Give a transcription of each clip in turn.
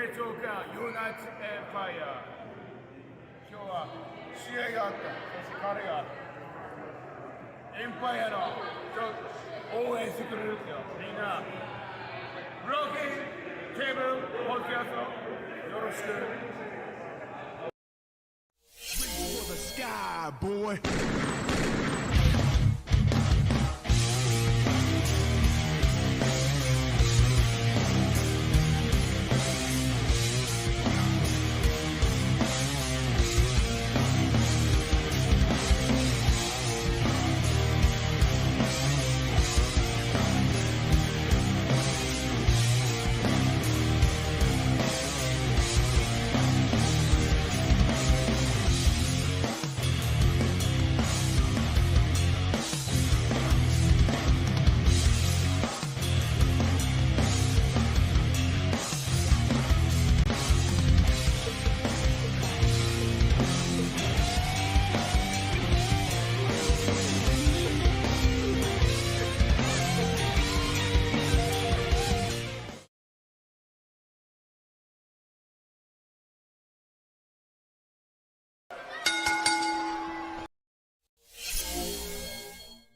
great talker, Unite Empire. 今日は試合があった。そして彼がエンパイアの応援してくれるってよ。みんな、ブローキンテーブルポッドキャストよろしく。Reach for the sky, boy.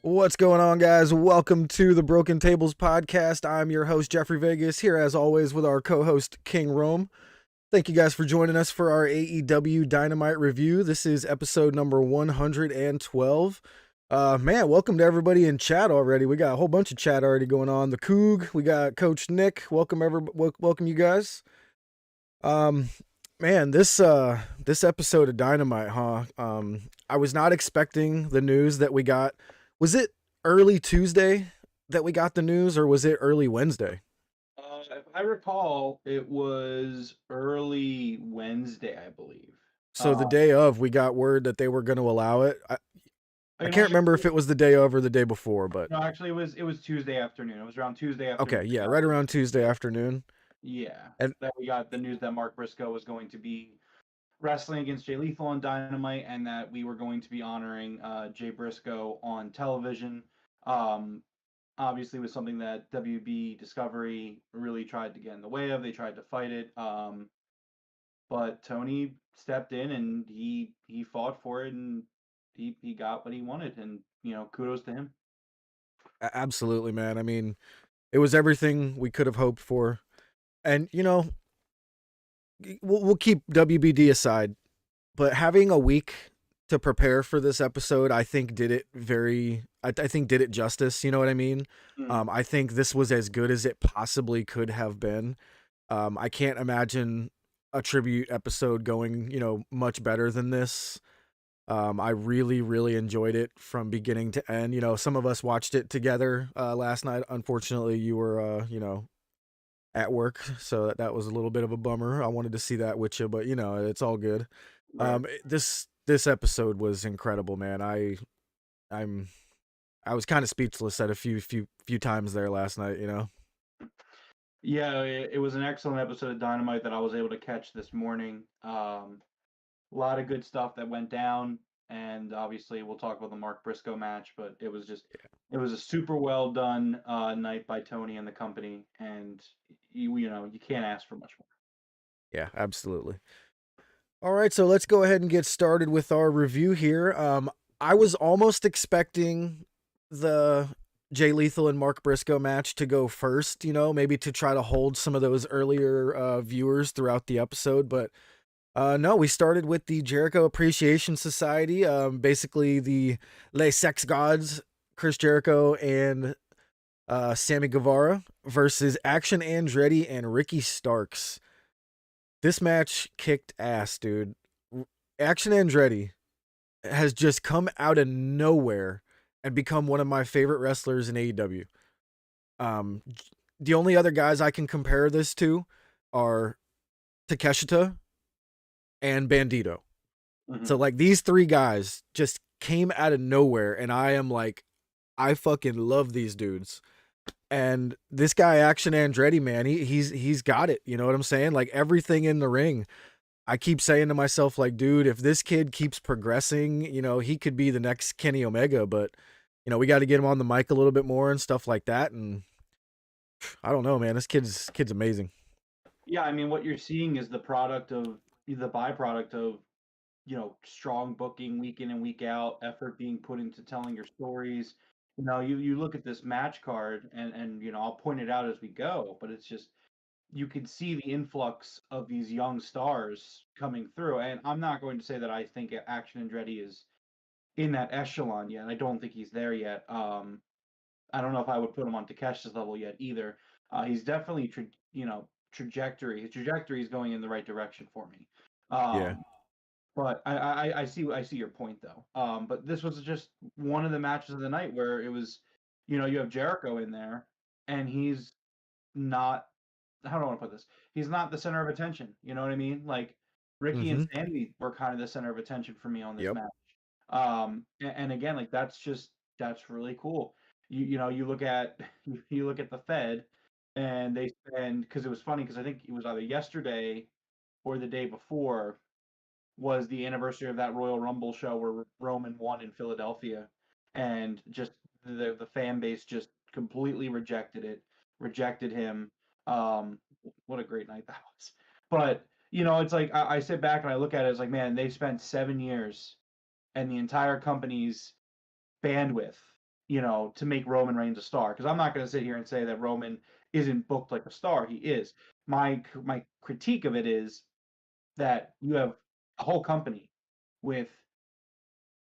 What's going on, guys? Welcome to the Broken Tables podcast. I'm your host, Jeffrey Vegas, here as always with our co-host, King Rome. Thank you guys for joining us for our AEW Dynamite review. This is episode number 112. Man, welcome to everybody in chat already. We got a whole bunch of chat already going on. The Coog, we got Coach Nick. Welcome you guys. Man, this episode of Dynamite, huh? I was not expecting the news that we got. Was it early Tuesday that we got the news, or was it early Wednesday? If I recall, it was early Wednesday, I believe. So the day of, we got word that they were going to allow it. I can't remember if it was the day of or the day before, but no, actually, it was Tuesday afternoon. It was around Tuesday afternoon. Okay, yeah, right around Tuesday afternoon. Yeah, and that we got the news that Mark Briscoe was going to be wrestling against Jay Lethal on Dynamite, and that we were going to be honoring Jay Briscoe on television. Obviously, was something that WB Discovery really tried to get in the way of. They tried to fight it, but Tony stepped in and he fought for it, and he got what he wanted, and kudos to him. Absolutely, man. I mean, it was everything we could have hoped for, and we'll keep WBD aside, but having a week to prepare for this episode, I think did it did it justice. You know what I mean? I think this was as good as it possibly could have been. I can't imagine a tribute episode going, much better than this. I really, really enjoyed it from beginning to end. Some of us watched it together last night. Unfortunately, you were, at work, so that was a little bit of a bummer. I wanted to see that with you, but it's all good. Right. This episode was incredible, man. I was kind of speechless at a few times there last night. Yeah, it was an excellent episode of Dynamite that I was able to catch this morning. A lot of good stuff that went down, and obviously we'll talk about the Mark Briscoe match, but it was it was a super well done night by Tony and the company, and you can't ask for much more. Yeah, absolutely. All right, so let's go ahead and get started with our review here. I was almost expecting the Jay Lethal and Mark Briscoe match to go first, maybe to try to hold some of those earlier viewers throughout the episode, but no, we started with the Jericho Appreciation Society, basically the Les Sex Gods, Chris Jericho and Sammy Guevara versus Action Andretti and Ricky Starks. This match kicked ass, dude. Action Andretti has just come out of nowhere and become one of my favorite wrestlers in AEW. The only other guys I can compare this to are Takeshita and Bandito. Mm-hmm. So these three guys just came out of nowhere, and I fucking love these dudes. And this guy, Action Andretti, man, he's got it. You know what I'm saying? Everything in the ring. I keep saying to myself, dude, if this kid keeps progressing, he could be the next Kenny Omega, but we got to get him on the mic a little bit more and stuff like that. And I don't know, man, this kid's amazing. Yeah, I mean, what you're seeing is the byproduct of, strong booking week in and week out, effort being put into telling your stories. You look at this match card and I'll point it out as we go, but it's just you could see the influx of these young stars coming through. And I'm not going to say that I think Action Andretti is in that echelon yet. I don't think he's there yet. I don't know if I would put him on Takeshita's level yet either. He's definitely trajectory. His trajectory is going in the right direction for me. Yeah. But I see your point though. But this was just one of the matches of the night where it was, you have Jericho in there, and he's not. How do I want to put this? He's not the center of attention. You know what I mean? Like Ricky and Mm-hmm. Sammy were kind of the center of attention for me on this Yep. match. And again, like that's really cool. You look at you look at the Fed, and they spend because it was funny because I think it was either yesterday or the day before was the anniversary of that Royal Rumble show where Roman won in Philadelphia, and just the fan base just completely rejected him. Um, what a great night that was. But it's like I sit back and I look at it as like, man, they spent 7 years and the entire company's bandwidth, to make Roman Reigns a star. Because I'm not going to sit here and say that Roman isn't booked like a star. He is. My critique of it is that you have a whole company with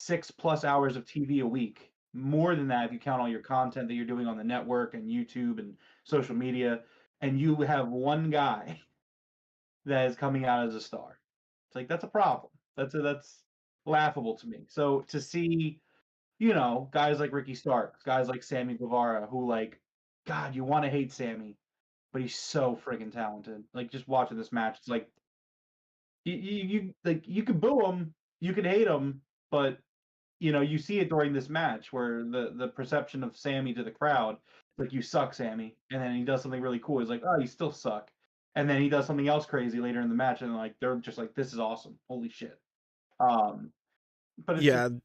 6+ hours of TV a week, more than that if you count all your content that you're doing on the network and YouTube and social media, and you have one guy that is coming out as a star. It's like that's a problem. That's laughable to me. So to see, guys like Ricky Starks, guys like Sammy Guevara, who like, God, you want to hate Sammy, but he's so friggin' talented. Like just watching this match, it's like you like you can boo him, you can hate him, but you see it during this match where the perception of Sammy to the crowd, like you suck, Sammy, and then he does something really cool. He's like, oh, you still suck, and then he does something else crazy later in the match, and like they're just like, this is awesome, holy shit. Um, but it's just Yeah.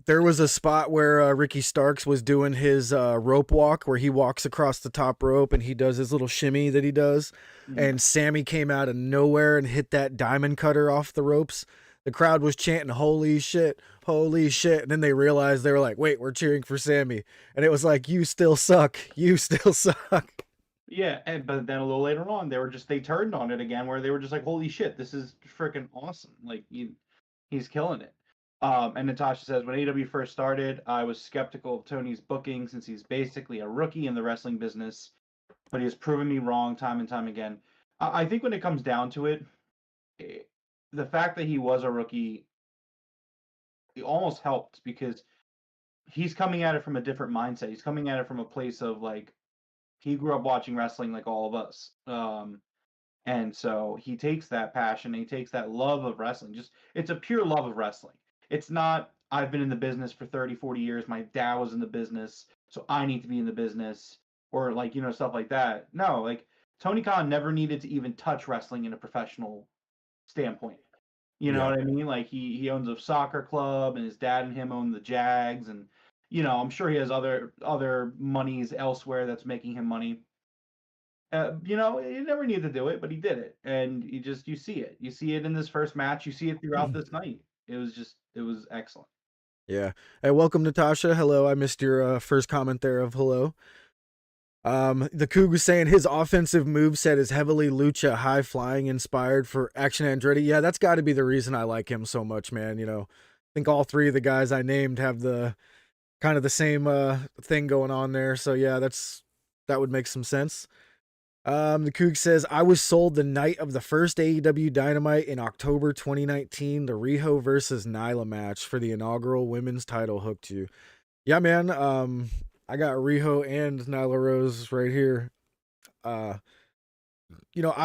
There was a spot where Ricky Starks was doing his rope walk where he walks across the top rope and he does his little shimmy that he does. mm, And Sammy came out of nowhere and hit that diamond cutter off the ropes. The crowd was chanting, holy shit, holy shit. And then they realized they were like, wait, we're cheering for Sammy. And it was like, you still suck. You still suck. yeah, but then a little later on, they turned on it again, where they were just like, holy shit, this is freaking awesome. Like he's killing it. And Natasha says, when AEW first started, I was skeptical of Tony's booking since he's basically a rookie in the wrestling business, but he has proven me wrong time and time again. I think when it comes down to it, eh, the fact that he was a rookie, it almost helped because he's coming at it from a different mindset. He's coming at it from a place of like, he grew up watching wrestling like all of us. And so he takes that passion, he takes that love of wrestling. Just it's a pure love of wrestling. It's not I've been in the business for 30, 40 years, my dad was in the business, so I need to be in the business or like, stuff like that. No, like Tony Khan never needed to even touch wrestling in a professional standpoint. You know Yeah. what I mean? Like he owns a soccer club and his dad and him own the Jags and I'm sure he has other monies elsewhere that's making him money. He never needed to do it, but he did it, and you see it. You see it in this first match. You see it throughout this night. It was excellent. Yeah. Hey, welcome, Natasha. Hello. I missed your first comment there of hello. The Coug was saying his offensive moveset is heavily lucha high flying inspired for Action Andretti. Yeah, that's got to be the reason I like him so much, man. I think all three of the guys I named have the kind of the same thing going on there. So yeah, that would make some sense. The Coug says I was sold the night of the first AEW Dynamite in October 2019, the Riho versus Nyla match for the inaugural women's title hooked you. Yeah, man. I got Riho and Nyla Rose right here. I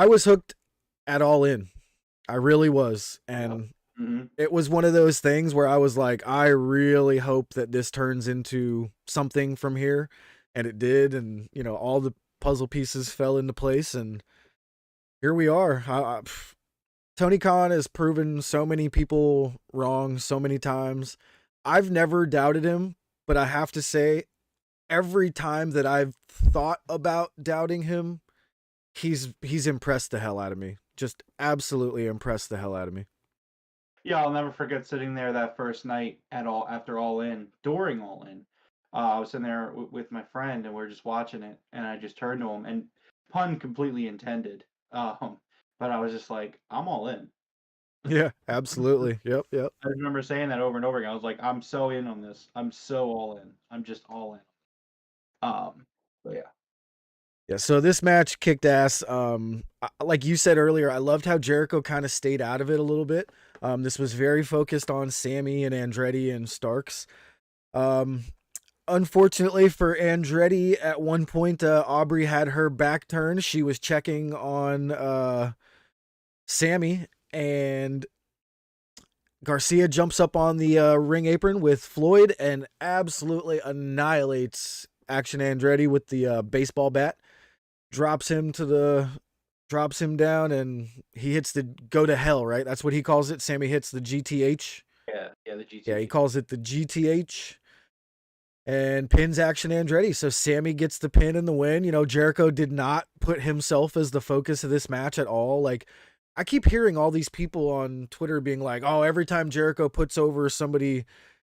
was hooked at All In. I really was. And Mm-hmm. it was one of those things where I was like, I really hope that this turns into something from here. And it did. And, all the puzzle pieces fell into place. And here we are. Tony Khan has proven so many people wrong so many times. I've never doubted him, but I have to say, every time that I've thought about doubting him, he's impressed the hell out of me. Just absolutely impressed the hell out of me. Yeah, I'll never forget sitting there that first night after All In, during All In. I was sitting there with my friend, and we are just watching it, and I just turned to him, and pun completely intended. But I was just like, I'm all in. Yeah, absolutely. Yep, yep. I remember saying that over and over again. I was like, I'm so in on this. I'm so all in. I'm just all in. But yeah. Yeah, so this match kicked ass. Like you said earlier, I loved how Jericho kind of stayed out of it a little bit. This was very focused on Sammy and Andretti and Starks. Um, Unfortunately for Andretti, at one point, Aubrey had her back turned. She was checking on Sammy, and Garcia jumps up on the ring apron with Floyd and absolutely annihilates Action Andretti with the baseball bat. Drops him down, and he hits the go to hell, right? That's what he calls it. Sammy hits the GTH. Yeah, the GT. Yeah, he calls it the GTH. And pins Action Andretti. So Sammy gets the pin and the win. You know, Jericho did not put himself as the focus of this match at all. Like, I keep hearing all these people on Twitter being like, oh, every time Jericho puts over somebody,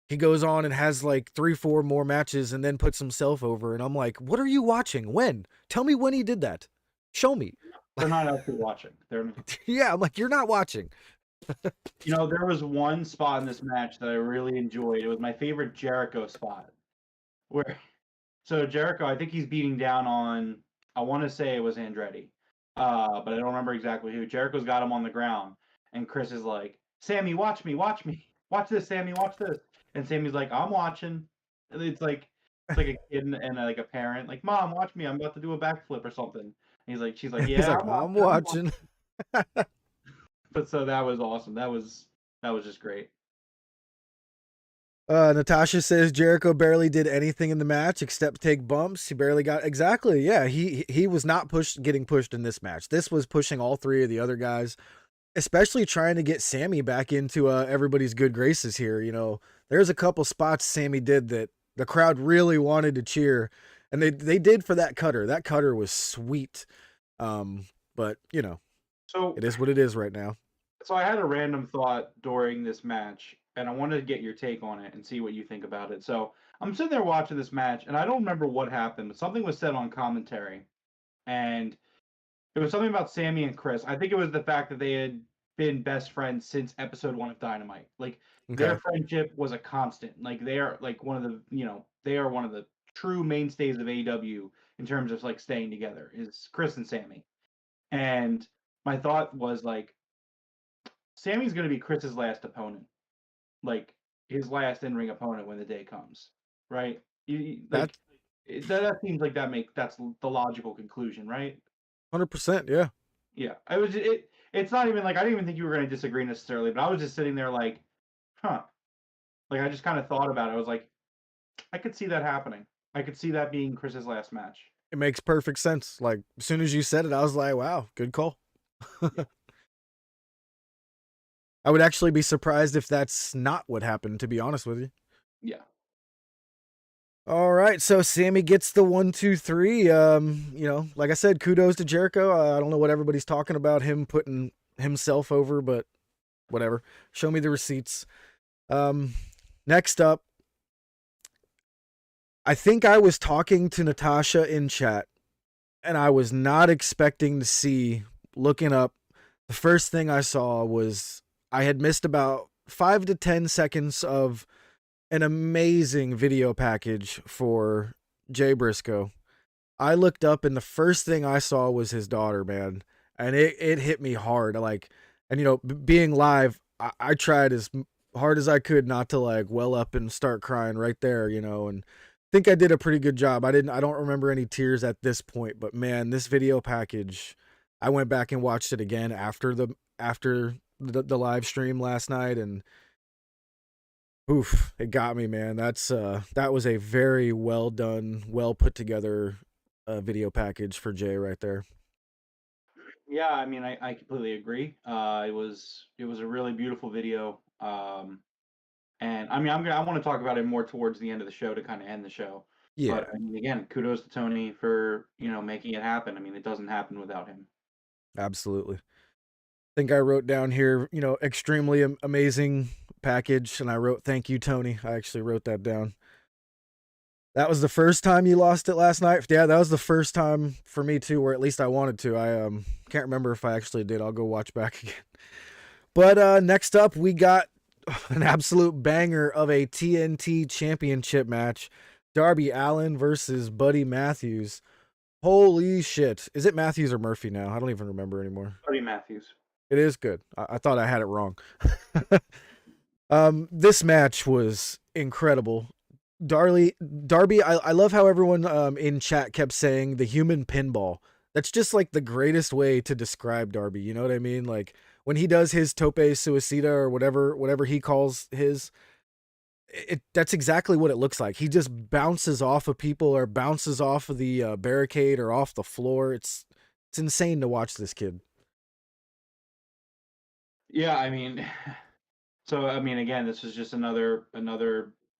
he goes on and has like 3-4 more matches and then puts himself over. And I'm like, what are you watching? When? Tell me when he did that. Show me. They're not actually watching. They're not. Yeah, I'm like, you're not watching. You know, there was one spot in this match that I really enjoyed. It was my favorite Jericho spot. Where So Jericho, I think he's beating down on, I want to say it was Andretti, but I don't remember exactly who. Jericho's got him on the ground, and Chris is like, Sammy, watch me, watch this, Sammy, watch this. And Sammy's like, I'm watching. And it's like a kid and like a parent, like, Mom, watch me, I'm about to do a backflip or something. And she's like, He's yeah, like, I'm I'm watching, I'm watching. watching. But so that was awesome. That was just great. Natasha says Jericho barely did anything in the match except take bumps. He barely got exactly. Yeah, he was not getting pushed in this match. This was pushing all three of the other guys, especially trying to get Sammy back into everybody's good graces here. You know, there's a couple spots Sammy did that the crowd really wanted to cheer, and they did for that cutter. That cutter was sweet. But you know, So it is what it is right now. So I had a random thought during this match, and I wanted to get your take on it and see what you think about it. So I'm sitting there watching this match, and I don't remember what happened, but something was said on commentary, and it was something about Sammy and Chris. I think it was the fact that they had been best friends since episode 1 of Dynamite. Like Okay, their friendship was a constant. Like they are like one of the, they are one of the true mainstays of AEW in terms of like staying together is Chris and Sammy. And my thought was like Sammy's going to be Chris's last opponent, like his last in-ring opponent when the day comes, right? that That seems like that's the logical conclusion, right? 100%. Yeah. Yeah, I was It's not even like I didn't even think you were going to disagree necessarily, but I was just sitting there like, huh? Like I just kind of thought about it. I was like, I could see that happening. I could see that being Chris's last match. It makes perfect sense. Like as soon as you said it, I was like, wow, good call. Yeah. I would actually be surprised if that's not what happened, to be honest with you. Yeah. All right, so Sammy gets the 1-2-3. You know, like I said, kudos to Jericho. I don't know what everybody's talking about him putting himself over, but whatever. Show me the receipts. Next up, I think I was talking to Natasha in chat, and I was not expecting to see, looking up, the first thing I saw was I had missed about 5 to 10 seconds of an amazing video package for Jay Briscoe. I looked up and the first thing I saw was his daughter, man. And it hit me hard. Like, and you know, being live, I tried as hard as I could not to like well up and start crying right there, you know, and think I did a pretty good job. I don't remember any tears at this point, but man, this video package, I went back and watched it again after the live stream last night, and oof, it got me, man. That was a very well done, well put together video package for Jay right there. Yeah, I mean, I completely agree. It was a really beautiful video. And I mean, I want to talk about it more towards the end of the show to kind of end the show. Yeah, But I mean, again, kudos to Tony for making it happen. I mean, it doesn't happen without him. absolutely. Think I wrote down here, extremely amazing package, and I wrote thank you, Tony. I actually wrote that down. That was the first time you lost it last night. Yeah, that was the first time for me too, or at least I wanted to. I can't remember if I actually did. I'll go watch back again. But next up, we got an absolute banger of a TNT Championship match: Darby Allin versus Buddy Matthews. Holy shit! Is it Matthews or Murphy now? I don't even remember anymore. Buddy Matthews. It is good. I thought I had it wrong. This match was incredible. Darby, I love how everyone in chat kept saying the human pinball. That's just like the greatest way to describe Darby. You know what I mean? Like when he does his tope suicida or whatever he calls his, that's exactly what it looks like. He just bounces off of people or bounces off of the barricade or off the floor. It's insane to watch this kid. Yeah, I mean, so I mean, again, this is just another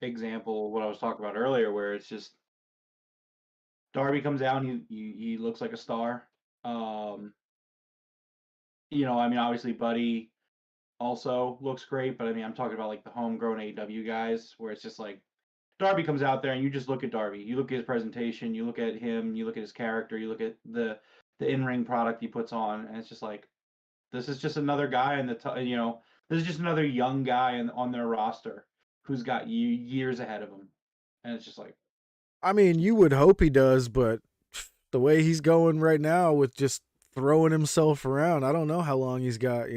example of what I was talking about earlier, where it's just Darby comes out, and he looks like a star. Um, I mean, obviously, Buddy also looks great, but I mean, I'm talking about like the homegrown AEW guys, where it's just like Darby comes out there, and you just look at Darby, you look at his presentation, you look at him, you look at his character, you look at the in ring product he puts on, and it's just like this is just another guy in this is just another young guy on their roster who's got years ahead of him, and it's just like, I mean, you would hope he does, but the way he's going right now with just throwing himself around, I don't know how long he's got.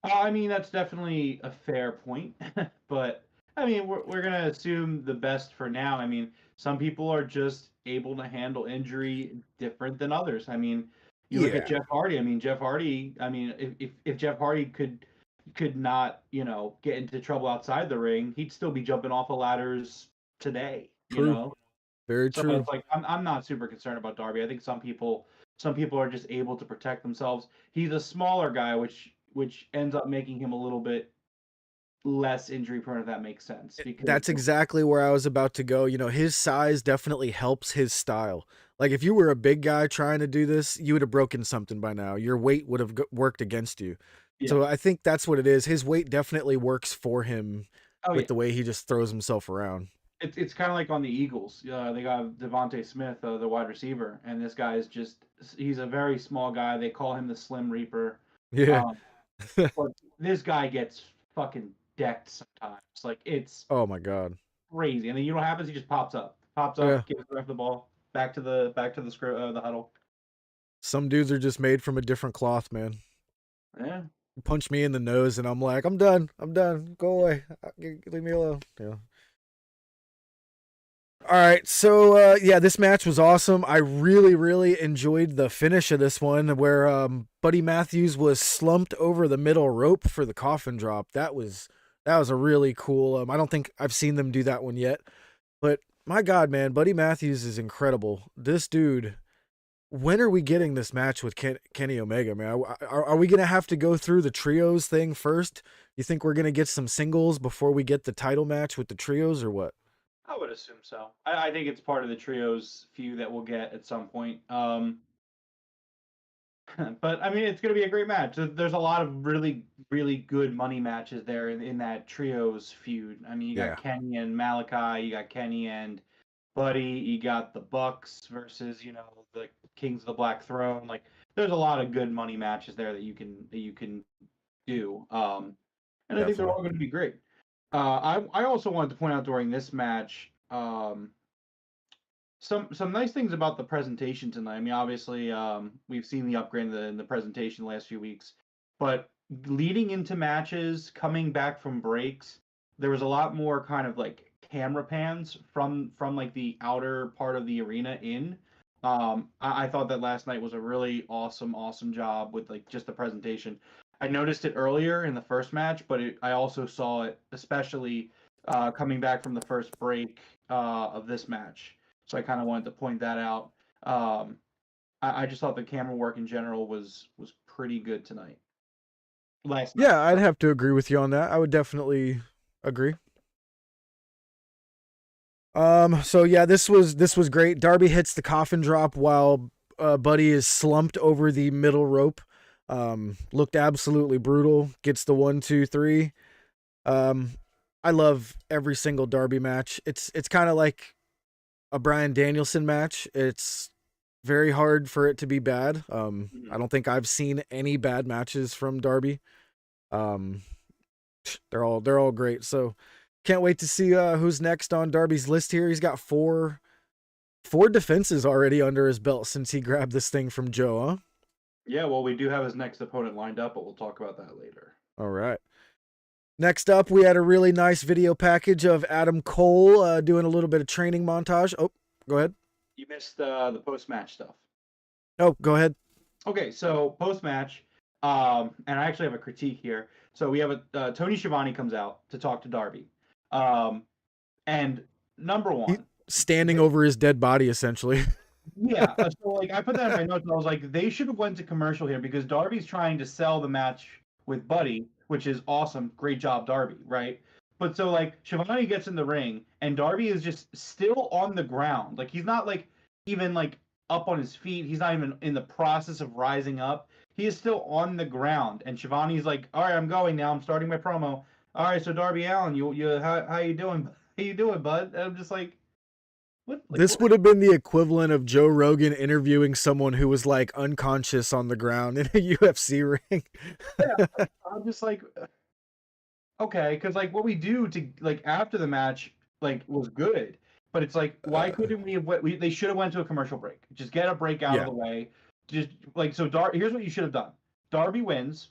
I mean, that's definitely a fair point, but I mean, we're gonna assume the best for now. I mean, some people are just able to handle injury different than others. I mean, you look at Yeah, Jeff Hardy. I mean, Jeff Hardy. I mean, if Jeff Hardy could not get into trouble outside the ring, he'd still be jumping off of ladders today. true. Very So true. it's like I'm not super concerned about Darby. I think some people are just able to protect themselves. He's a smaller guy, which ends up making him a little bit less injury prone, if that makes sense. Because That's exactly where I was about to go. His size definitely helps his style. Like if you were a big guy trying to do this, you would have broken something by now. Your weight would have worked against you. yeah, So I think that's what it is. His weight definitely works for him oh with yeah, the way he just throws himself around. it's kind of like on the Eagles. They got Devontae Smith, the wide receiver, and this guy is he's a very small guy. They call him the Slim Reaper. Yeah. Um, but this guy gets fucking decked sometimes. Like it's Oh my god. crazy. And then you know what happens? He just pops Yeah. up, gives the ref the ball, back to the huddle. Some dudes are just made from a different cloth, man. Yeah. Punch me in the nose and I'm like, I'm done. I'm done. Go away. Leave me alone. Yeah. All right, so yeah, this match was awesome. I really, really enjoyed the finish of this one, where Buddy Matthews was slumped over the middle rope for the coffin drop. That was a really cool. I don't think I've seen them do that one yet, but my God, man, Buddy Matthews is incredible. This dude. When are we getting this match with Kenny Omega, man? Are we gonna have to go through the trios thing first? You think we're gonna get some singles before we get the title match with the trios, or what? I would assume so. I think it's part of the trios feud that we'll get at some point. But I mean, it's going to be a great match. There's a lot of really, really good money matches there in that trios feud. I mean, you got Yeah, Kenny and Malachi, you got Kenny and Buddy, you got the Bucks versus the Kings of the Black Throne. Like, there's a lot of good money matches there that you can do. And I think they're definitely. all going to be great. I also wanted to point out during this match, some nice things about the presentation tonight. I mean, obviously, we've seen the upgrade in the presentation the last few weeks, but leading into matches, coming back from breaks, there was a lot more kind of like camera pans from like the outer part of the arena in. I thought that last night was a really awesome job with like just the presentation. I noticed it earlier in the first match, but I also saw it especially coming back from the first break of this match. So I kind of wanted to point that out. Um, I just thought the camera work in general was pretty good tonight. Last night, Yeah, I'd sorry. have to agree with you on that. I would definitely agree. So yeah, this was great. Darby hits the coffin drop while Buddy is slumped over the middle rope. Looked absolutely brutal. Gets the 1, 2, 3. Um, I love every single Darby match. It's kind of like a Bryan Danielson match. It's very hard for it to be bad. I don't think I've seen any bad matches from Darby. Um, they're all great. So can't wait to see who's next on Darby's list here. He's got four defenses already under his belt since he grabbed this thing from Joe, huh? Yeah, well, we do have his next opponent lined up, but we'll talk about that later. All right. Next up, we had a really nice video package of Adam Cole doing a little bit of training montage. Oh, go ahead. You missed the post-match stuff. Oh, go ahead. Okay, so post-match, and I actually have a critique here. So we have Tony Schiavone comes out to talk to Darby, and number He's one, standing over his dead body, essentially. yeah. So like I put that in my notes. And I was like, they should have went to commercial here because Darby's trying to sell the match with Buddy, which is awesome. Great job, Darby. Right. But so like Shivani gets in the ring and Darby is just still on the ground. Like he's not like even like up on his feet. He's not even in the process of rising up. He is still on the ground. And Shivani's like, all right, I'm going now. I'm starting my promo. All right, so Darby Allin, how you doing? How you doing, bud? And I'm just like, what? Like, This would have been the equivalent of Joe Rogan interviewing someone who was like unconscious on the ground in a UFC ring. yeah, I'm just like, okay, because like what we do to like after the match like was good, but it's like why couldn't we have they should have went to a commercial break. Just get a break out of Yeah. the way. Just like so here's what you should have done. Darby wins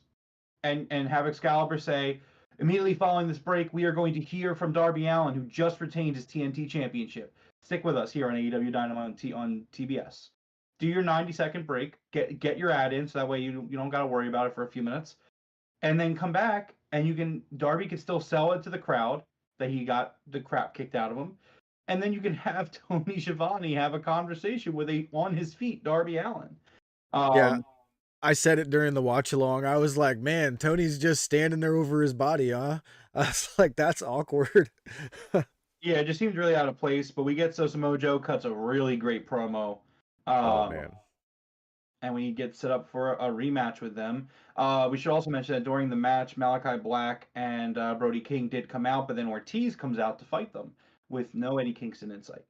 and have Excalibur say immediately following this break we are going to hear from Darby Allin who just retained his TNT championship. Stick with us here on AEW Dynamite on TBS. Do your 90-second break, get your ad in so that way you don't got to worry about it for a few minutes and then come back and Darby can still sell it to the crowd that he got the crap kicked out of him. And then you can have Tony Schiavone have a conversation with a on his feet Darby Allin. Yeah. I said it during the watch along. I was like, man, Tony's just standing there over his body, huh? I was like, that's awkward. Yeah, it just seems really out of place. But we get Samoa Joe cuts a really great promo. Oh, man. And we get set up for a rematch with them. We should also mention that during the match, Malachi Black and Brody King did come out, but then Ortiz comes out to fight them with no Eddie Kingston in sight.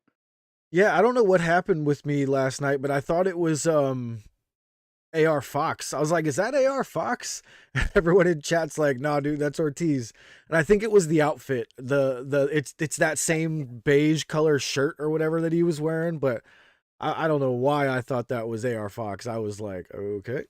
Yeah, I don't know what happened with me last night, but I thought it was AR Fox. I was like, is that AR Fox? Everyone in chat's like, nah, dude, that's Ortiz. And I think it was the outfit. It's that same beige color shirt or whatever that he was wearing, but I don't know why I thought that was AR Fox. I was like, okay.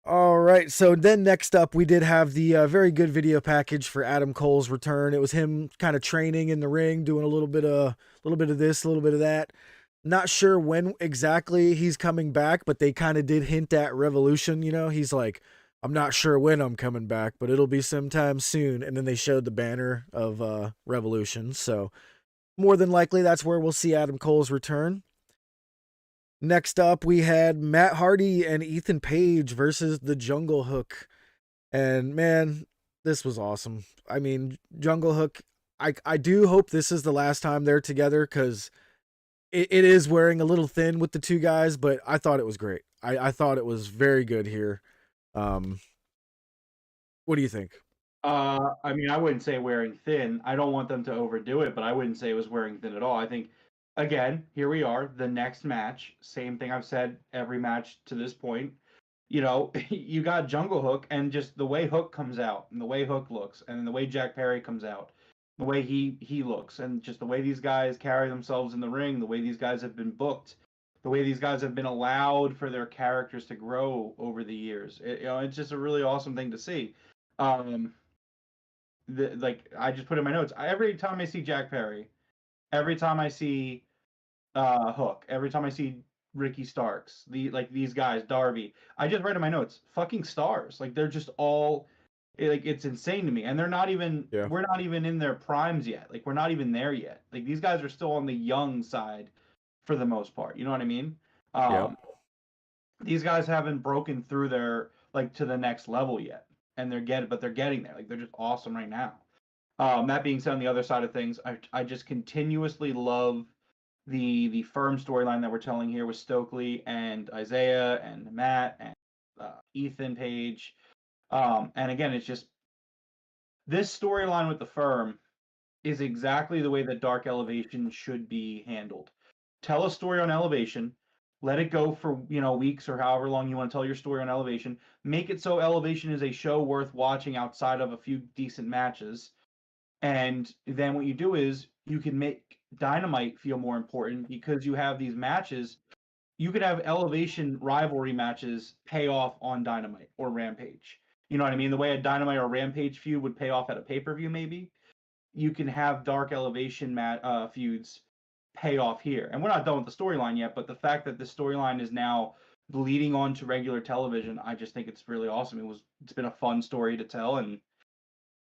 All right. So then next up, we did have the very good video package for Adam Cole's return. It was him kind of training in the ring, doing a little bit of this, a little bit of that. Not sure when exactly he's coming back, but they kind of did hint at Revolution. You know, he's like, I'm not sure when I'm coming back, but it'll be sometime soon. And then they showed the banner of Revolution. So more than likely, that's where we'll see Adam Cole's return. Next up, we had Matt Hardy and Ethan Page versus the Jungle Hook. And man, this was awesome. I mean, Jungle Hook, I do hope this is the last time they're together because it is wearing a little thin with the two guys, but I thought it was great. I thought it was very good here. What do you think? I mean, I wouldn't say wearing thin. I don't want them to overdo it, but I wouldn't say it was wearing thin at all. I think, again, here we are, the next match. Same thing I've said every match to this point. You know, you got Jungle Hook, and just the way Hook comes out, and the way Hook looks, and the way Jack Perry comes out, the way he looks, and just the way these guys carry themselves in the ring, the way these guys have been booked, the way these guys have been allowed for their characters to grow over the years. It's just a really awesome thing to see. Um, like I just put in my notes. Every time I see Jack Perry, every time I see Hook, every time I see Ricky Starks, these guys, Darby, I just write in my notes, fucking stars. Like they're just all like it's insane to me. And they're not even Yeah. we're not even in their primes yet. Like we're not even there yet. Like these guys are still on the young side for the most part. You know what I mean? Yeah. These guys haven't broken through their like to the next level yet. And they're getting there. Like they're just awesome right now. That being said, on the other side of things, I just continuously love the firm storyline that we're telling here with Stokely and Isaiah and Matt and Ethan Page. And again, it's just this storyline with the firm is exactly the way that Dark Elevation should be handled. Tell a story on Elevation, let it go for weeks or however long you want to tell your story on Elevation. Make it so Elevation is a show worth watching outside of a few decent matches. And then what you do is you can make Dynamite feel more important because you have these matches. You could have Elevation rivalry matches pay off on Dynamite or Rampage. You know what I mean? The way a Dynamite or Rampage feud would pay off at a pay-per-view, maybe you can have Dark Elevation feuds pay off here. And we're not done with the storyline yet, but the fact that the storyline is now bleeding on to regular television, I just think it's really awesome. It's been a fun story to tell, and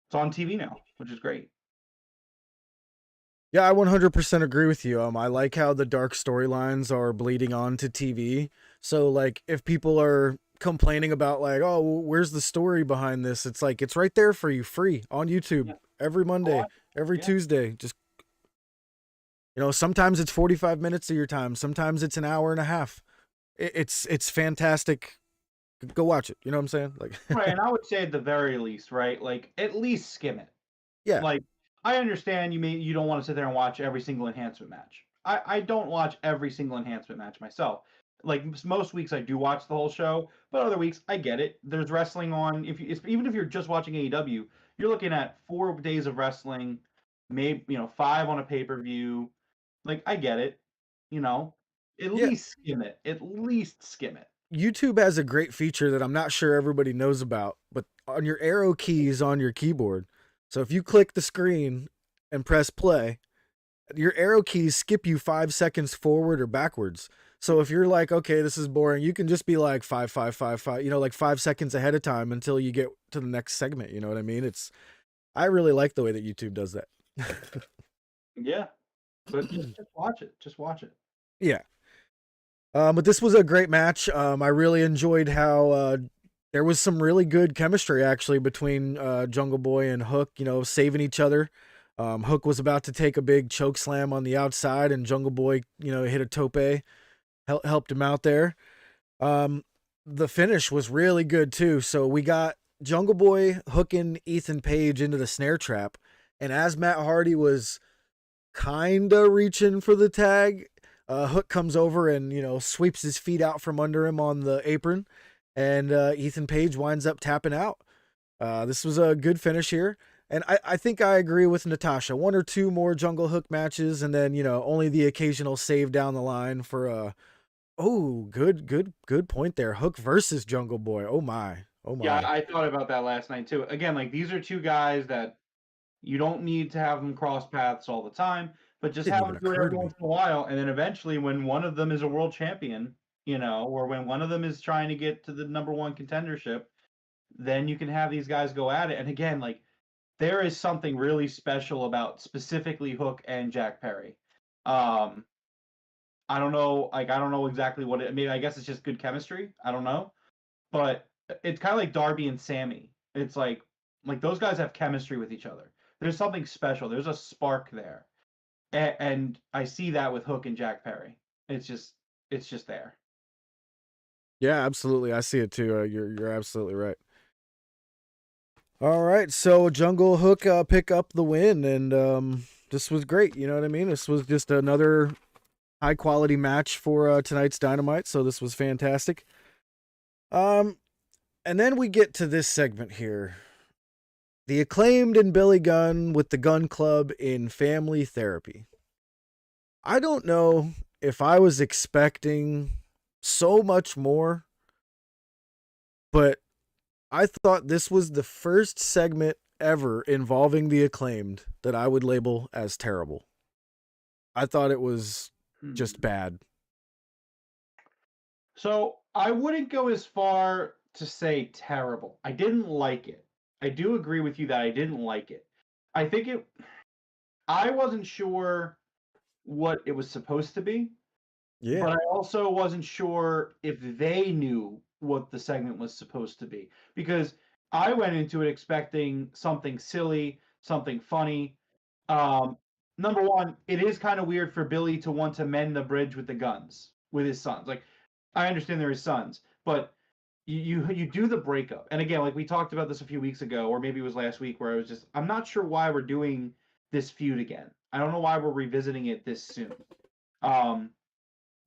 it's on TV now, which is great. Yeah, I 100% agree with you. I like how the dark storylines are bleeding on to TV. So like if people are complaining about like, oh, where's the story behind this? It's like it's right there for you free on YouTube every Monday, every Tuesday. Just sometimes it's 45 minutes of your time, sometimes it's an hour and a half. It's fantastic. Go watch it. You know what I'm saying? Like Right, and I would say at the very least, right? Like at least skim it. Yeah. Like I understand you don't want to sit there and watch every single enhancement match. I don't watch every single enhancement match myself. Like most weeks I do watch the whole show, but other weeks I get it. There's wrestling on. Even if you're just watching AEW, you're looking at 4 days of wrestling, maybe 5 on a pay-per-view. Like I get it. At least skim it. At least skim it. YouTube has a great feature that I'm not sure everybody knows about, but on your arrow keys on your keyboard. So if you click the screen and press play, your arrow keys skip you 5 seconds forward or backwards. So if you're like, okay, this is boring, you can just be like 5, 5, 5, 5, like 5 seconds ahead of time until you get to the next segment. You know what I mean? I really like the way that YouTube does that. Yeah. But just watch it. Just watch it. Yeah. But this was a great match. I really enjoyed how there was some really good chemistry actually between Jungle Boy and Hook, saving each other. Hook was about to take a big choke slam on the outside, and Jungle Boy, hit a tope, helped him out there. The finish was really good too. So we got Jungle Boy hooking Ethan Page into the snare trap, and as Matt Hardy was kinda reaching for the tag, Hook comes over and sweeps his feet out from under him on the apron, and Ethan Page winds up tapping out. This was a good finish here. And I think I agree with Natasha. 1 or 2 more Jungle Hook matches, and then only the occasional save down the line for good point there. Hook versus Jungle Boy. Oh my. Yeah, I thought about that last night too. Again, like these are 2 guys that you don't need to have them cross paths all the time, but just have them do it every once in a while, and then eventually, when one of them is a world champion, or when one of them is trying to get to the number 1 contendership, then you can have these guys go at it. And again, like there is something really special about specifically Hook and Jack Perry. I don't know, I don't know exactly what it. I mean, I guess it's just good chemistry. I don't know, but it's kind of like Darby and Sammy. It's like those guys have chemistry with each other. There's something special. There's a spark there, and I see that with Hook and Jack Perry. It's just there. Yeah, absolutely. I see it too. You're absolutely right. All right, so Jungle Hook pick up the win, and this was great. You know what I mean? This was just another high quality match for tonight's Dynamite. So this was fantastic. And then we get to this segment here. The Acclaimed and Billy Gunn with the Gun Club in Family Therapy. I don't know if I was expecting so much more, but I thought this was the first segment ever involving the Acclaimed that I would label as terrible. I thought it was just bad. So I wouldn't go as far to say terrible. I didn't like it. I do agree with you that I didn't like it. I wasn't sure what it was supposed to be. Yeah. But I also wasn't sure if they knew what the segment was supposed to be, because I went into it expecting something silly, something funny. Number one, it is kind of weird for Billy to want to mend the bridge with the Guns with his sons. Like, I understand they're his sons, but you do the breakup, and again, like we talked about this a few weeks ago, or maybe it was last week, where I was just, I'm not sure why we're doing this feud again. I don't know why we're revisiting it this soon.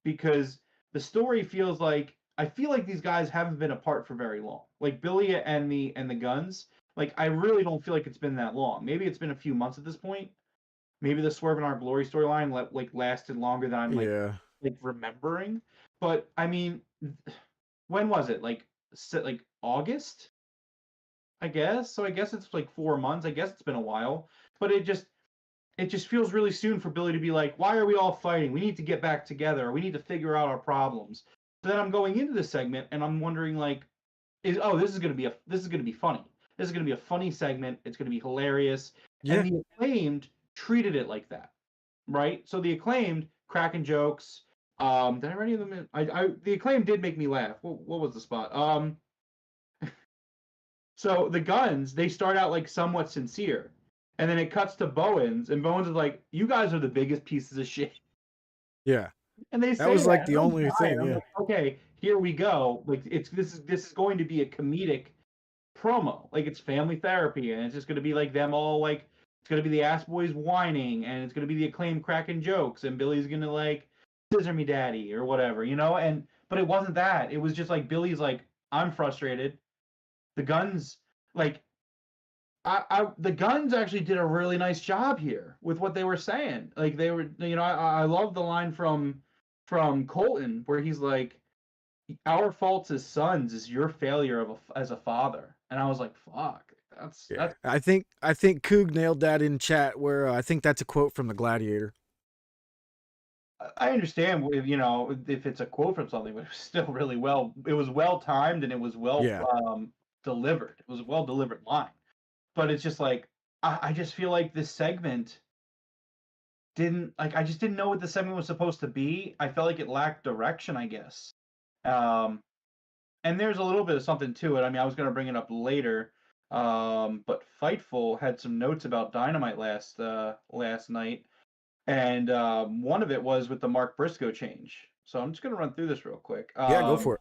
Because the story feels like, I feel like these guys haven't been apart for very long. Like Billy and the Guns, like I really don't feel like it's been that long. Maybe it's been a few months at this point. Maybe the Swerve in Our Glory storyline like lasted longer than I'm Yeah. like remembering. But I mean, when was it? Like August, I guess. So I guess it's like 4 months. I guess it's been a while. But it just feels really soon for Billy to be like, why are we all fighting? We need to get back together. We need to figure out our problems. So then I'm going into this segment and I'm wondering like, this is gonna be funny. This is gonna be a funny segment. It's gonna be hilarious. Yeah. And the Acclaimed treated it like that, right? So the Acclaimed cracking jokes. Did I write any of them in? The Acclaimed did make me laugh. What was the spot? So the Guns, they start out like somewhat sincere, and then it cuts to Bowens, and Bowens is like, "You guys are the biggest pieces of shit," Yeah. and they That say was that, like and the I'm only dying. thing. I'm Yeah. like, okay, here we go. Like this is going to be a comedic promo. Like it's family therapy, and it's just going to be like them all like, it's going to be the ass boys whining, and it's going to be the Acclaimed cracking jokes, and Billy's going to like scissor me daddy or whatever, and but it wasn't that. It was just like Billy's like, I'm frustrated. The Guns, like, the Guns actually did a really nice job here with what they were saying. Like they were, I love the line from Colton where he's like, "Our faults as sons is your failure as a father," and I was like, "Fuck, Yeah. that's." I think Coog nailed that in chat where I think that's a quote from the Gladiator. I understand if it's a quote from something, but it was still really well. It was well timed and it was well Yeah. delivered. It was a well delivered line, but it's just like I just feel like this segment didn't like I just didn't know what the segment was supposed to be. I felt like it lacked direction, I guess. Um, and there's a little bit of something to it. I mean, I was going to bring it up later, but Fightful had some notes about Dynamite last night, and one of it was with the Mark Briscoe change. So I'm just going to run through this real quick. Yeah, go for it.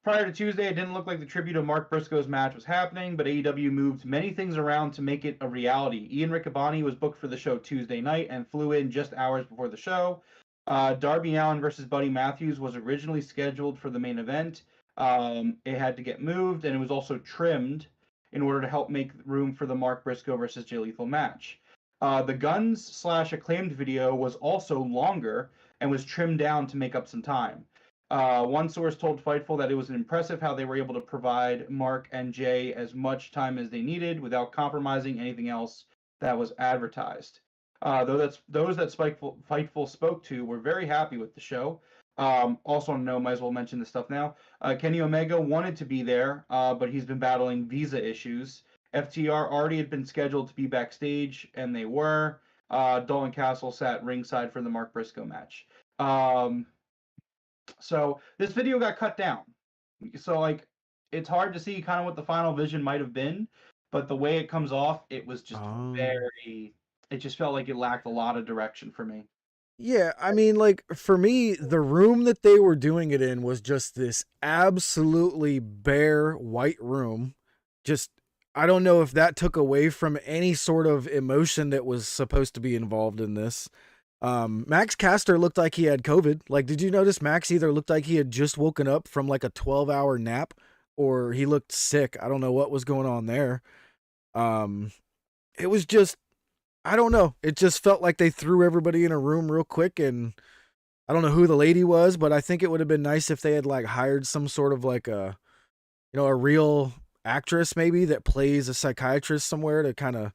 Prior to Tuesday, it didn't look like the tribute of Mark Briscoe's match was happening, but AEW moved many things around to make it a reality. Ian Riccaboni was booked for the show Tuesday night and flew in just hours before the show. Darby Allin versus Buddy Matthews was originally scheduled for the main event. It had to get moved, and it was also trimmed in order to help make room for the Mark Briscoe versus Jay Lethal match. The Guns / Acclaimed video was also longer and was trimmed down to make up some time. One source told Fightful that it was impressive how they were able to provide Mark and Jay as much time as they needed without compromising anything else that was advertised. Those that Fightful spoke to were very happy with the show. Also, might as well mention this stuff now. Kenny Omega wanted to be there, but he's been battling visa issues. FTR already had been scheduled to be backstage, and they were. Dalton Castle sat ringside for the Mark Briscoe match. So this video got cut down. So like it's hard to see kind of what the final vision might have been, but the way it comes off, it was just very, it just felt like it lacked a lot of direction for me. Yeah, I mean, like, for me, the room that they were doing it in was just this absolutely bare white room. Just, I don't know if that took away from any sort of emotion that was supposed to be involved in this. Max Caster looked like he had COVID. Like, did you notice Max either looked like he had just woken up from like a 12-hour nap or he looked sick? I don't know what was going on there. It was just, I don't know. It just felt like they threw everybody in a room real quick, and I don't know who the lady was, but I think it would have been nice if they had like hired some sort of like a real actress maybe that plays a psychiatrist somewhere to kind of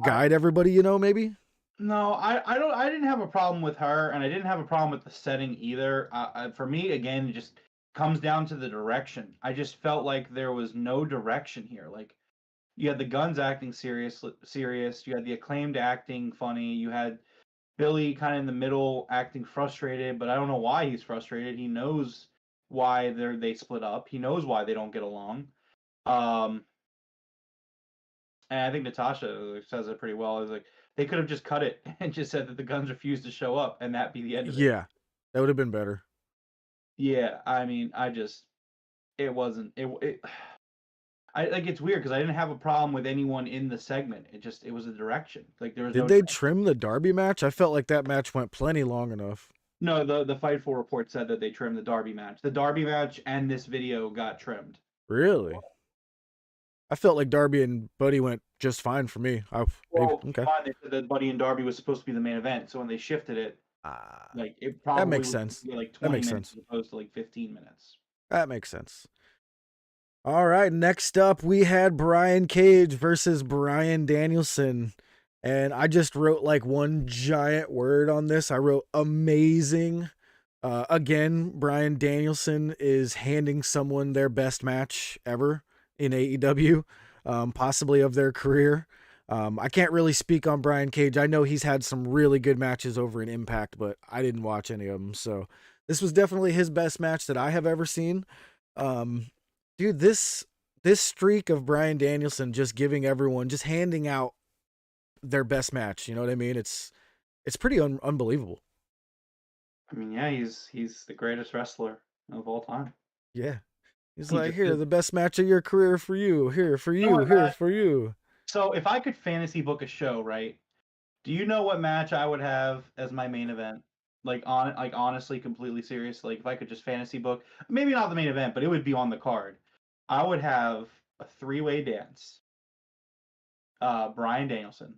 guide everybody, maybe. No, I didn't have a problem with her, and I didn't have a problem with the setting either. For me, again, it just comes down to the direction. I just felt like there was no direction here. Like you had the Guns acting serious. You had the Acclaimed acting funny. You had Billy kind of in the middle acting frustrated, but I don't know why he's frustrated. He knows why they split up. He knows why they don't get along. Um, And I think Natasha says it pretty well. Is like they could have just cut it and just said that the Guns refused to show up, and that be the end of it. Yeah, that would have been better. Yeah, I mean, it wasn't it. I like it's weird because I didn't have a problem with anyone in the segment. It was a direction. Like there was Did no they direction. trim the Darby match? I felt like that match went plenty long enough. No, the Fightful report said that they trimmed the Darby match. The Darby match and this video got trimmed. Really? I felt like Darby and Buddy went just fine for me. Well, Okay. fine, they said that Buddy and Darby was supposed to be the main event, so when they shifted it, like it probably that makes was sense. Be like That 20 makes minutes sense. as opposed to like 15 minutes. That makes sense. All right, next up we had Brian Cage versus Bryan Danielson. And I just wrote like one giant word on this. I wrote amazing. Again, Bryan Danielson is handing someone their best match ever in AEW, possibly of their career. I can't really speak on Brian Cage. I know he's had some really good matches over in Impact, but I didn't watch any of them. So this was definitely his best match that I have ever seen. Dude, this streak of Bryan Danielson just giving everyone, just handing out their best match. You know what I mean? It's pretty unbelievable. I mean, yeah, he's the greatest wrestler of all time. Yeah. He's He like, just here, is. the best match of your career for you. Here for you. You know what, Here Matt? for you. So if I could fantasy book a show, right? Do you know what match I would have as my main event? Like honestly, completely serious. Like if I could just fantasy book, maybe not the main event, but it would be on the card. I would have a three-way dance. Bryan Danielson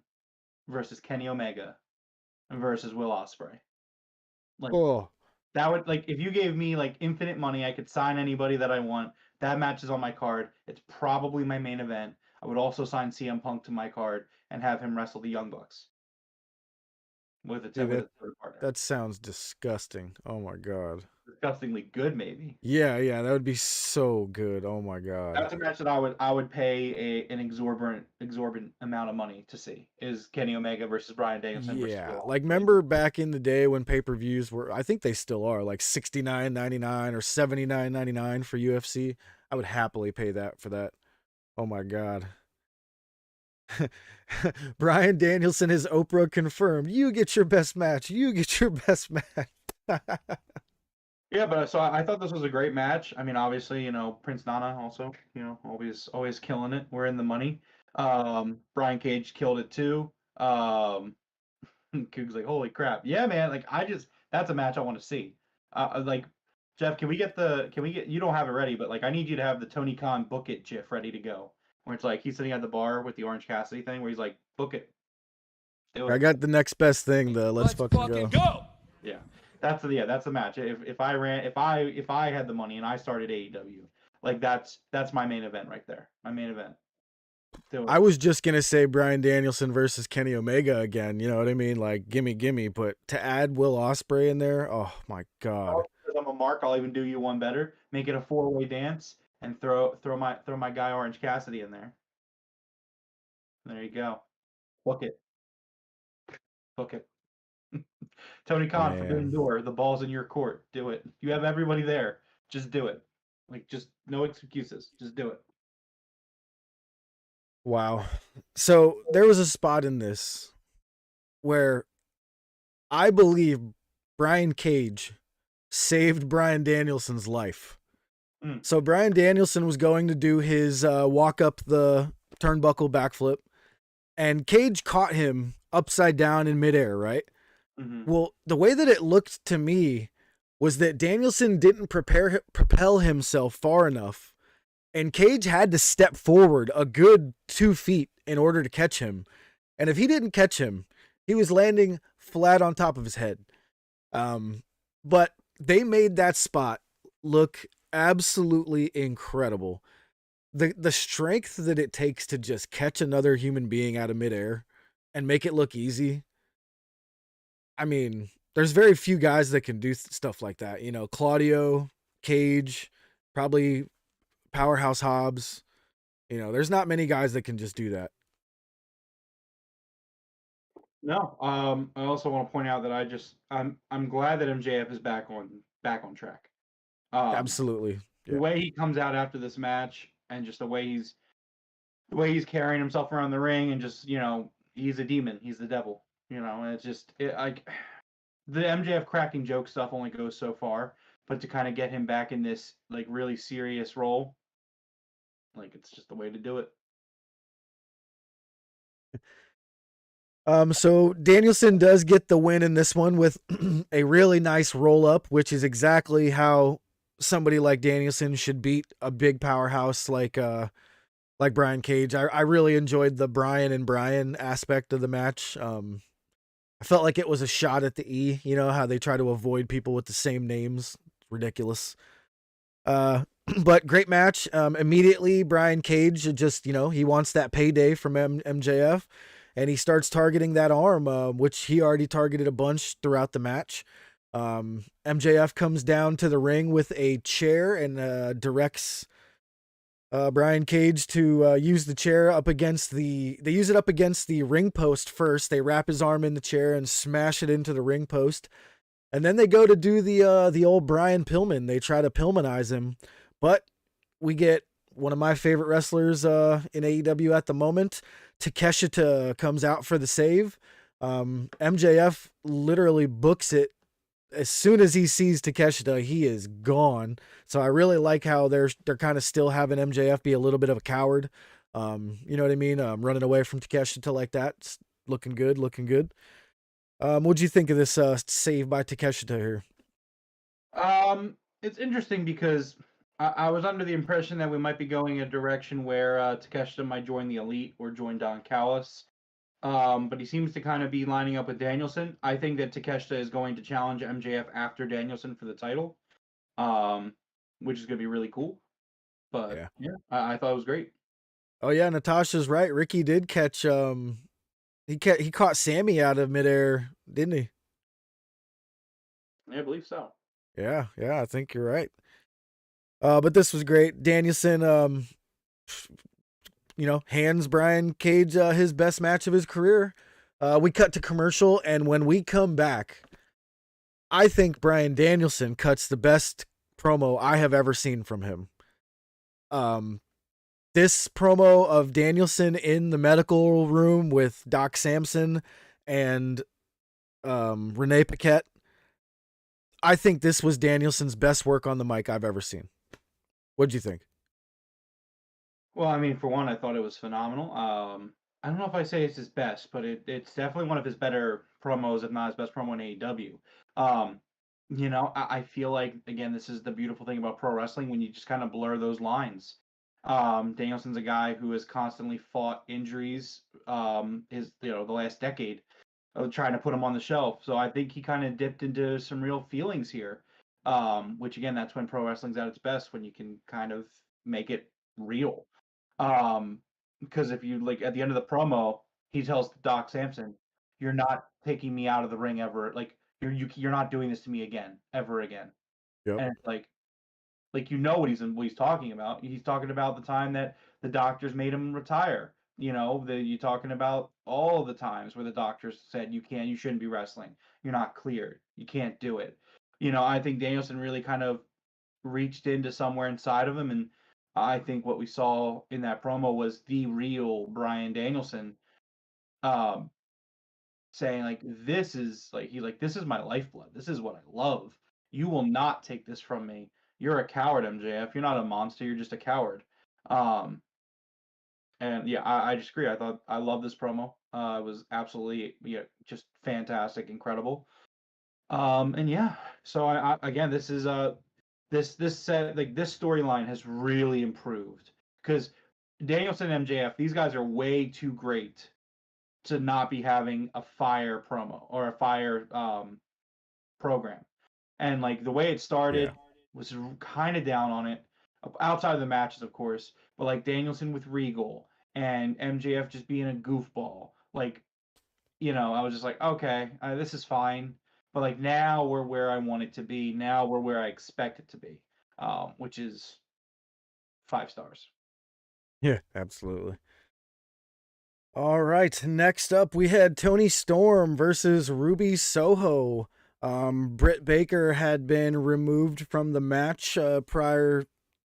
versus Kenny Omega versus Will Ospreay. Like Oh, that would like if you gave me like infinite money, I could sign anybody that I want. That match is on my card. It's probably my main event. I would also sign CM Punk to my card and have him wrestle the Young Bucks with a dude, with a third partner. that sounds disgusting. Oh my God. Disgustingly good, maybe. Yeah, that would be so good. Oh my God. That's a match that I would pay an exorbitant amount of money to see. Is Kenny Omega versus Bryan Danielson versus Yeah, Will like Ospreay. remember back in the day when pay-per-views were, I think they still are, like $69.99 or $79.99 for UFC. I would happily pay that for that. Oh my God. Bryan Danielson is Oprah confirmed. You get your best match. You get your best match. Yeah, but so I thought this was a great match. I mean, obviously, Prince Nana also, always killing it. We're in the money. Brian Cage killed it too. Coog's like, holy crap, yeah, man. Like, that's a match I want to see. Like, Jeff, can we get you don't have it ready, but like, I need you to have the Tony Khan book it GIF ready to go, where it's like he's sitting at the bar with the Orange Cassidy thing, where he's like, book it, do I it. got the next best thing, the let's fucking go. Yeah, that's the match. If I had the money and I started AEW, like that's my main event right there. My main event. Do it. I was just gonna say Bryan Danielson versus Kenny Omega again. You know what I mean? Like, gimme. But to add Will Ospreay in there, oh my God. Because I'm a mark, I'll even do you one better. Make it a four-way dance and throw my guy Orange Cassidy in there. There you go. Book it. Book it. Tony Khan, Forbidden Man. Door. The ball's in your court. Do it. You have everybody there. Just do it. Like, just no excuses. Just do it. Wow. So there was a spot in this where I believe Brian Cage saved Bryan Danielson's life. So Bryan Danielson was going to do his walk up the turnbuckle backflip, and Cage caught him upside down in midair, right? Mm-hmm. Well, the way that it looked to me was that Danielson didn't propel himself far enough, and Cage had to step forward a good 2 feet in order to catch him. And if he didn't catch him, he was landing flat on top of his head. But they made that spot look absolutely incredible. The strength that it takes to just catch another human being out of midair and make it look easy. I mean, there's very few guys that can do stuff like that. You know, Claudio, Cage, probably Powerhouse Hobbs. You know, there's not many guys that can just do that. No. I also want to point out that I'm glad that MJF is back on track. Absolutely. The way he comes out after this match and just the way the way he's carrying himself around the ring, and just, he's a demon, he's the devil, and it's just the MJF cracking joke stuff only goes so far, but to kind of get him back in this like really serious role, like it's just the way to do it. So Danielson does get the win in this one with a really nice roll up, which is exactly how somebody like Danielson should beat a big powerhouse like Brian Cage. I really enjoyed the Brian and Brian aspect of the match. I felt like it was a shot at the E, how they try to avoid people with the same names. Ridiculous. But great match. Immediately Brian Cage just, he wants that payday from MJF. And he starts targeting that arm, which he already targeted a bunch throughout the match. MJF comes down to the ring with a chair and directs Brian Cage to use the chair up against they use it up against the ring post first. They wrap his arm in the chair and smash it into the ring post. And then they go to do the old Brian Pillman. They try to Pillmanize him, but we get one of my favorite wrestlers in AEW at the moment. Takeshita comes out for the save. MJF literally books it. As soon as he sees Takeshita, he is gone. So I really like how they're kind of still having MJF be a little bit of a coward. You know what I mean? Running away from Takeshita like that. It's looking good. What'd you think of this save by Takeshita here? It's interesting because I was under the impression that we might be going a direction where Takeshita might join the Elite or join Don Callis. But he seems to kind of be lining up with Danielson. I think that Takeshita is going to challenge MJF after Danielson for the title, which is going to be really cool. But yeah, I thought it was great. Oh yeah, Natasha's right. Ricky did catch he caught Sammy out of midair, didn't he? Yeah, I believe so. Yeah, I think you're right. But this was great. Danielson, hands Brian Cage his best match of his career. We cut to commercial, and when we come back, I think Brian Danielson cuts the best promo I have ever seen from him. This promo of Danielson in the medical room with Doc Samson and Renee Paquette, I think this was Danielson's best work on the mic I've ever seen. What'd you think? Well, I mean, for one, I thought it was phenomenal. I don't know if I say it's his best, but it's definitely one of his better promos, if not his best promo in AEW. I feel like, again, this is the beautiful thing about pro wrestling when you just kind of blur those lines. Danielson's a guy who has constantly fought injuries, the last decade of trying to put him on the shelf. So I think he kind of dipped into some real feelings here. Which again, that's when pro wrestling's at its best, when you can kind of make it real. Because if you like at the end of the promo, he tells Doc Samson, "You're not taking me out of the ring ever. Like you're not doing this to me again, ever again." Yep. And it's like what he's talking about. He's talking about the time that the doctors made him retire. You're talking about all the times where the doctors said you shouldn't be wrestling. You're not cleared. You can't do it. I think Danielson really kind of reached into somewhere inside of him, and I think what we saw in that promo was the real Brian Danielson, saying like, this is my lifeblood. This is what I love. You will not take this from me. You're a coward, MJF. You're not a monster. You're just a coward. And yeah, I just agree. I love this promo. It was absolutely just fantastic, incredible. And yeah, so I again, this is this set like this storyline has really improved because Danielson and MJF, these guys are way too great to not be having a fire promo or a fire program. And like the way it started was kind of down on it, outside of the matches, of course. But like Danielson with Regal and MJF just being a goofball, like I was just like, okay, this is fine. But like now we're where I want it to be. Now we're where I expect it to be, which is 5 stars. Yeah, absolutely. All right, next up we had Tony Storm versus Ruby Soho. Britt Baker had been removed from the match prior,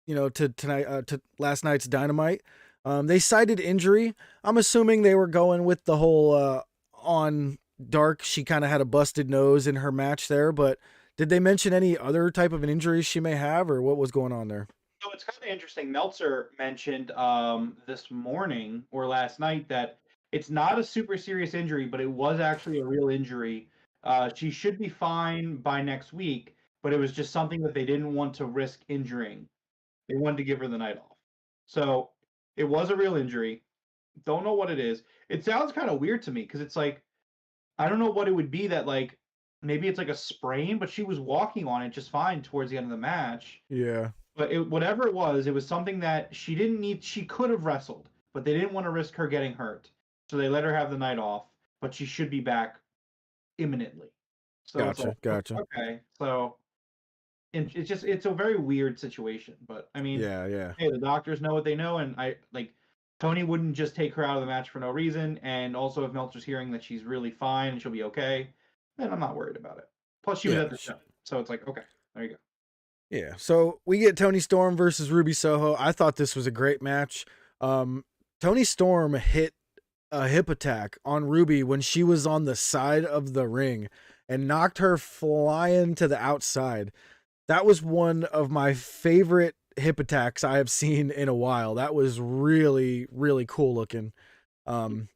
to tonight to last night's Dynamite. They cited injury. I'm assuming they were going with the whole on Dark. She kind of had a busted nose in her match there, but did they mention any other type of an injury she may have, or what was going on there? So it's kind of interesting. Meltzer mentioned this morning or last night that it's not a super serious injury, but it was actually a real injury. She should be fine by next week, but it was just something that they didn't want to risk injuring. They wanted to give her the night off. So it was a real injury. Don't know what it is. It sounds kind of weird to me because it's like I don't know what it would be that like maybe it's like a sprain, but she was walking on it just fine towards the end of the match. Yeah, But whatever it was something that she didn't need. She could have wrestled, but they didn't want to risk her getting hurt, so they let her have the night off. But she should be back imminently. So it's like gotcha. okay, so and it's a very weird situation. But I mean, Yeah, yeah, hey, the doctors know what they know, and I like Tony wouldn't just take her out of the match for no reason. And also, if Meltzer's hearing that she's really fine and she'll be okay, then I'm not worried about it. Plus, she was yeah. at the show, so it's like okay, there you go. Yeah. So we get Tony Storm versus Ruby Soho. I thought this was a great match. Tony Storm hit a hip attack on Ruby when she was on the side of the ring and knocked her flying to the outside. That was one of my favorite hip attacks I have seen in a while. That was really, really cool looking. Um,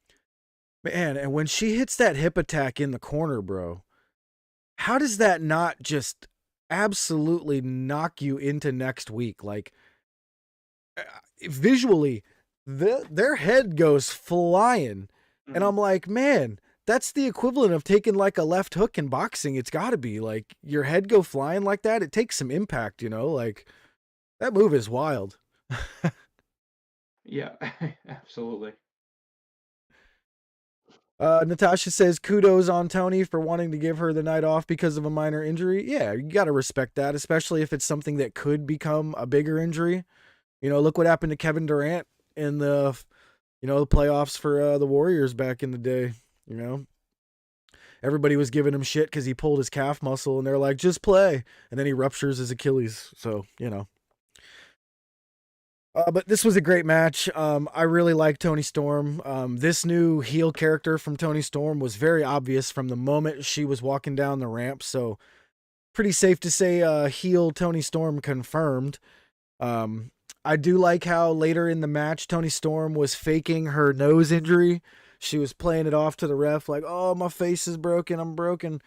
Man, and when she hits that hip attack in the corner, bro, how does that not just absolutely knock you into next week? Like visually, their head goes flying, and Mhm. I'm like, man, that's the equivalent of taking like a left hook in boxing. It's got to be like your head go flying like that. It takes some impact, you know. Like that move is wild. Yeah, absolutely. Natasha says kudos on Tony for wanting to give her the night off because of a minor injury. Yeah, you got to respect that, especially if it's something that could become a bigger injury. You know, look what happened to Kevin Durant in the playoffs for the Warriors back in the day. You know, everybody was giving him shit because he pulled his calf muscle, and they're like, just play. And then he ruptures his Achilles. So, you know. But this was a great match. I really like Tony Storm. This new heel character from Tony Storm was very obvious from the moment she was walking down the ramp. So, pretty safe to say heel Tony Storm confirmed. Um, I do like how later in the match, Tony Storm was faking her nose injury. She was playing it off to the ref like, oh, my face is broken. I'm broken.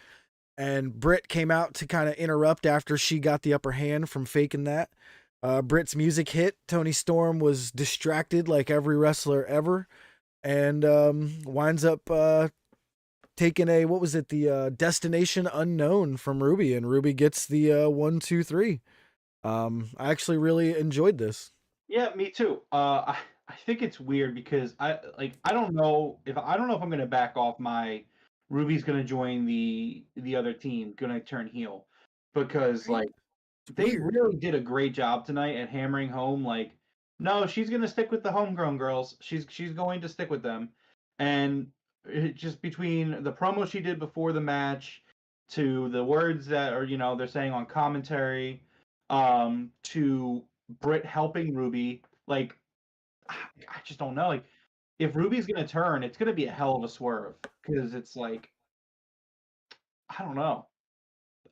And Britt came out to kind of interrupt after she got the upper hand from faking that. Britt's music hit. Tony Storm was distracted like every wrestler ever, and winds up taking what was it, the Destination Unknown from Ruby, and Ruby gets the 1, 2, 3. I actually really enjoyed this. Yeah, me too. I think it's weird because I don't know if I'm gonna back off my Ruby's gonna join the other team, gonna turn heel because Right? like It's they weird. really did a great job tonight at hammering home like no, she's gonna stick with the homegrown girls. She's going to stick with them, and just between the promo she did before the match to the words that are they're saying on commentary, to Britt helping Ruby, like I just don't know. Like if Ruby's gonna turn, it's gonna be a hell of a swerve because it's like I don't know.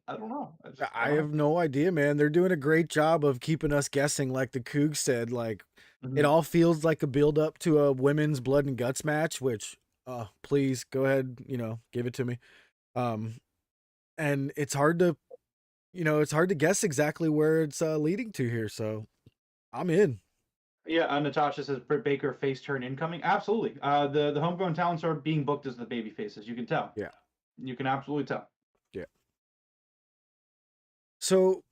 I don't know. I I don't know. have no idea, man. They're doing a great job of keeping us guessing, like the Coug said. Like it Mhm. all feels like a build up to a women's blood and guts match, which please go ahead, give it to me. Um and it's hard to guess exactly where it's leading to here, so I'm in. Yeah, Natasha says Britt Baker face turn incoming. Absolutely. The homegrown talents are being booked as the baby faces. You can tell. Yeah. You can absolutely tell. Yeah. So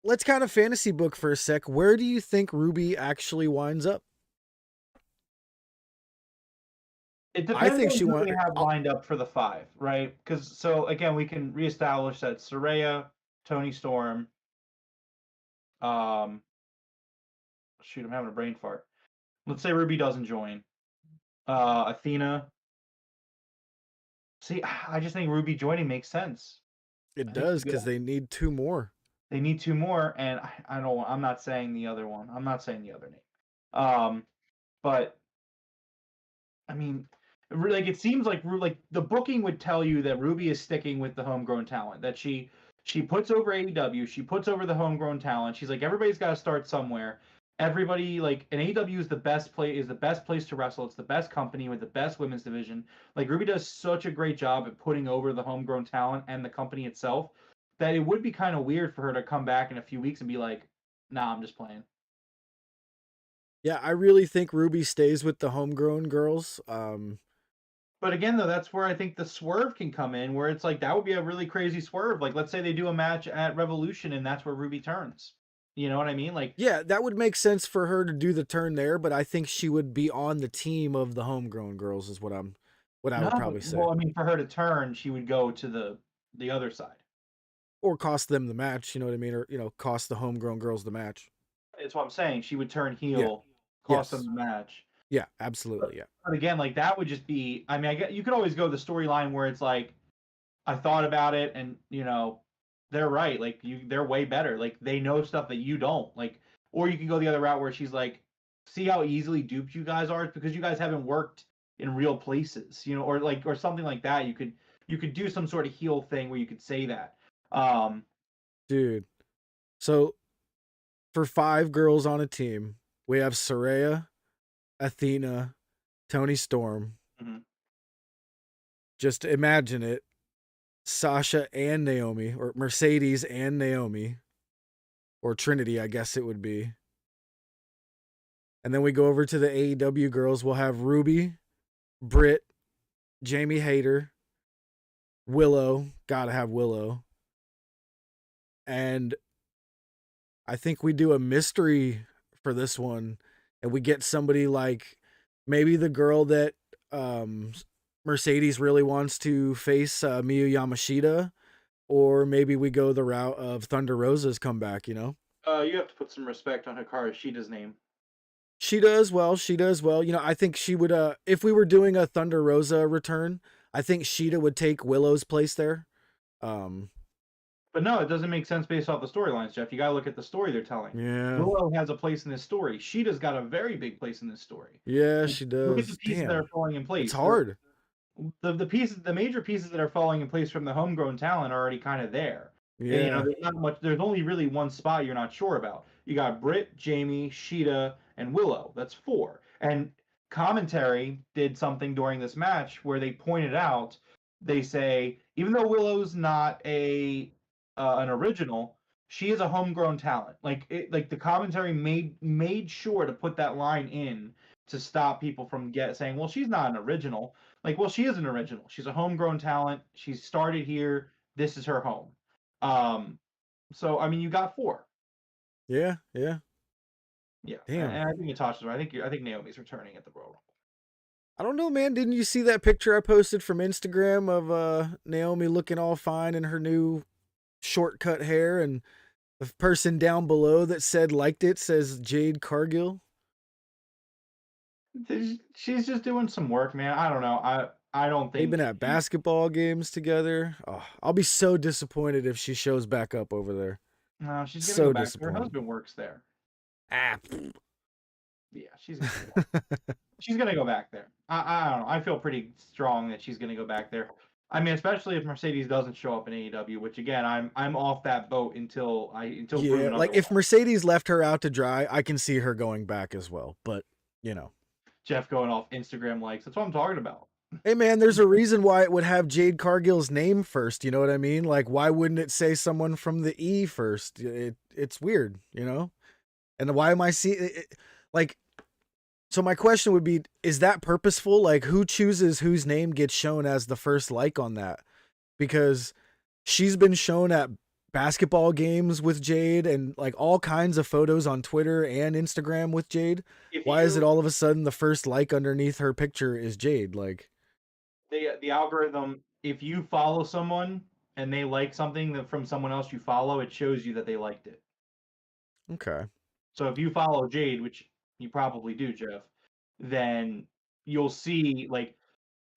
let's kind of fantasy book for a sec. Where do you think Ruby actually winds up? It I depends think on she who won. they have lined up for the five, right? Because so again, we can reestablish that Saraya, Tony Storm, um, shoot, I'm having a brain fart. Let's say Ruby doesn't join. Athena. See, I just think Ruby joining makes sense. It I think it's does a good. because they need two more. They need two more, and I don't. I'm not saying the other one. I'm not saying the other name. Um, But I mean, like it seems like the booking would tell you that Ruby is sticking with the homegrown talent. That she puts over AEW, she puts over the homegrown talent. She's like everybody's got to start somewhere. Everybody like and AEW is the best place to wrestle. It's the best company with the best women's division. Like Ruby does such a great job at putting over the homegrown talent and the company itself that it would be kind of weird for her to come back in a few weeks and be like, "Nah, I'm just playing." Yeah, I really think Ruby stays with the homegrown girls. But again, though, that's where I think the swerve can come in, where it's like that would be a really crazy swerve. Like, let's say they do a match at Revolution, and that's where Ruby turns. You know what I mean? Like, Yeah, that would make sense for her to do the turn there, but I think she would be on the team of the homegrown girls is what I no, would probably say. well, I mean, for her to turn, she would go to the other side. Or cost them the match, you know what I mean? Or, cost the homegrown girls the match. It's what I'm saying. She would turn Yeah. heel, cost Yes. them the match. Yeah, absolutely. Yeah. But again, like that would just be. I mean, I get you could always go the storyline where it's like, I thought about it, and they're right. Like they're way better. Like they know stuff that you don't. Like, or you can go the other route where she's like, see how easily duped you guys are. It's because you guys haven't worked in real places, or something like that. You could do some sort of heel thing where you could say that. Dude. So for 5 girls on a team, we have Saraya, Athena, Tony Storm. Mhm. Just imagine it. Sasha and Naomi, or Mercedes and Naomi, or Trinity, I guess it would be. And then we go over to the AEW girls. We'll have Ruby, Britt, Jamie Hayter, Willow. Gotta have Willow. And I think we do a mystery for this one. And we get somebody like maybe the girl that Mercedes really wants to face, Miyu Yamashita. Or maybe we go the route of Thunder Rosa's comeback, You have to put some respect on Hikaru Shida's name. She does well. She does well. I think she would, if we were doing a Thunder Rosa return, I think Sheeta would take Willow's place there. But no, it doesn't make sense based off the storylines, Jeff. You got to look at the story they're telling. Yeah. Willow has a place in this story. Sheeta's got a very big place in this story. Yeah, she Look at the does. pieces that Damn. are falling in place. It's hard. The major pieces that are falling in place from the homegrown talent are already kind of there. Yeah. There's not much. There's only really one spot you're not sure about. You got Britt, Jamie, Sheeta, and Willow. That's 4. And commentary did something during this match where they pointed out. They say even though Willow's not an original, she is a homegrown talent. Like the commentary made sure to put that line in to stop people from saying, well, she's not an original. Like, well, she is an original. She's a homegrown talent. She started here. This is her home. So I mean, you got 4. Yeah. Yeah. Damn. And I think Natasha's right. I think Naomi's returning at the Royal Rumble. I don't know, man. Didn't you see that picture I posted from Instagram of Naomi looking all fine in her new shortcut hair, and the person down below that said liked it says Jade Cargill? She's just doing some work, man. I don't know. I don't think They've been at basketball games together. Oh, I'll be so disappointed if she shows back up over there. No, she's gonna So go back. Her disappointed. husband works there. Ah. Yeah, she's gonna go back there. I don't know. I feel pretty strong that she's gonna go back there. I mean, especially if Mercedes doesn't show up in AEW, which again, I'm off that boat until Yeah, proven like if otherwise. Mercedes left her out to dry, I can see her going back as well. But Jeff going off Instagram likes. That's what I'm talking about. hey man, there's a reason why it would have Jade Cargill's name first. You know what I mean? Like, why wouldn't it say someone from the E first? It's weird, And why am I seeing it? Like, so my question would be, is that purposeful? Like, who chooses whose name gets shown as the first like on that? Because she's been shown at basketball games with Jade and like all kinds of photos on Twitter and Instagram with Jade. Why is it all of a sudden the first like underneath her picture is Jade? Like, the algorithm, if you follow someone and they like something from someone else you follow, it shows you that they liked it. okay. So if you follow Jade, which you probably do, Jeff, then you'll see like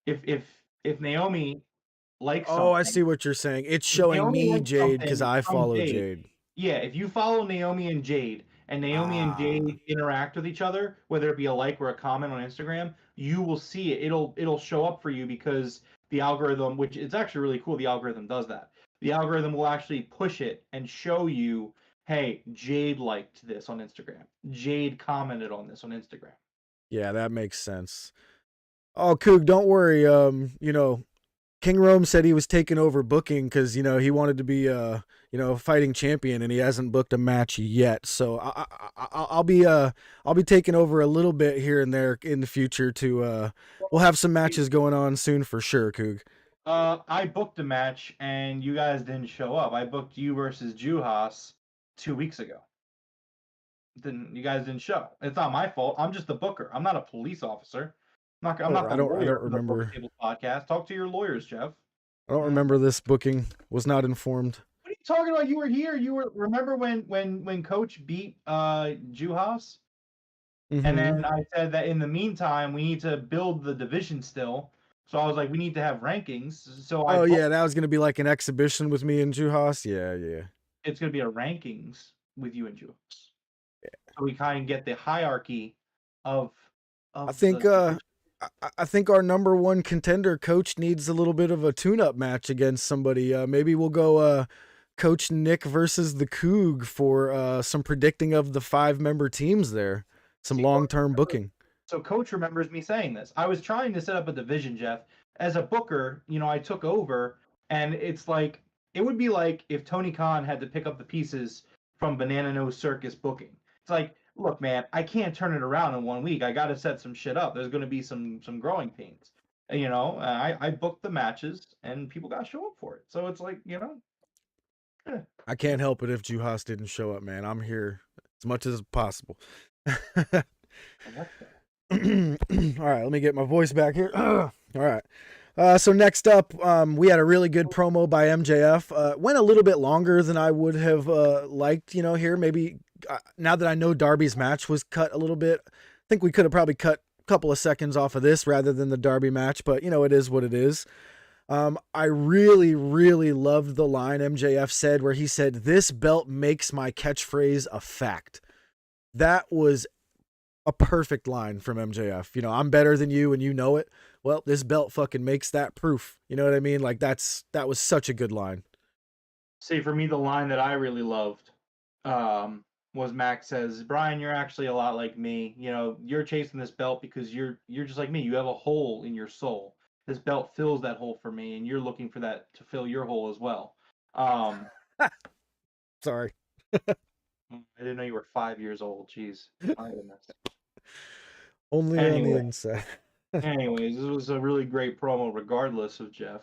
if Naomi likes something. Oh, I see what you're saying. It's showing Naomi me likes Jade because something I from follow Jade. Yeah, if you follow Naomi and Jade and Naomi and Jade interact with each other, whether it be a like or a comment on Instagram, you will see it. It'll show up for you because the algorithm, which it's actually really cool, the algorithm does that. The algorithm will actually push it and show you, hey, Jade liked this on Instagram. Jade commented on this on Instagram. Yeah, that makes sense. Oh, Coog, don't worry. King Rome said he was taking over booking because he wanted to be fighting champion, and he hasn't booked a match yet. So I'll be taking over a little bit here and there in the future to we'll have some matches going on soon for sure, Coog. I booked a match and you guys didn't show up. I booked you versus Juhas 2 weeks ago. You guys didn't show. It's not my fault. I'm just the booker. I'm not a police officer. I'm not I the don't lawyer for the remember. Poker Table podcast. Talk to your lawyers, Jeff. I don't remember this booking. Was not informed. What are you talking about? You were here. Remember when Coach beat Juhas? Mm-hmm. And then I said that in the meantime we need to build the division still. So I was like, we need to have rankings. So that was gonna be like an exhibition with me and Juhas. Yeah. It's gonna be a rankings with you and Juhas. Yeah. So we kind of get the hierarchy of I think I think our number one contender coach needs a little bit of a tune-up match against somebody. Maybe we'll go Coach Nick versus the Coug for some predicting of the 5-member teams there. Some long-term booking. So Coach remembers me saying this. I was trying to set up a division, Jeff. As a booker, I took over, and it's like it would be like if Tony Khan had to pick up the pieces from Banana Nose Circus booking. It's like, look, man, I can't turn it around in 1 week. I got to set some shit up. There's going to be some growing pains. I booked the matches, and people got to show up for it. So it's like, I can't help it if Juhas didn't show up, man. I'm here as much as possible. All right, let me get my voice back here. All right. So next up, we had a really good promo by MJF. Went a little bit longer than I would have liked, here. Maybe now that I know Darby's match was cut a little bit, I think we could have probably cut a couple of seconds off of this rather than the Darby match, but it is what it is. I really, really loved the line MJF said where he said, "This belt makes my catchphrase a fact." That was a perfect line from MJF. I'm better than you and you know it. Well, this belt fucking makes that proof. You know what I mean? Like that was such a good line. See, for me, the line that I really loved was Max says, "Brian, you're actually a lot like me. You're chasing this belt because you're just like me. You have a hole in your soul. This belt fills that hole for me, and you're looking for that to fill your hole as well." Sorry. I didn't know you were 5 years old. Jeez. Only on the inside. Anyways, this was a really great promo regardless of Jeff.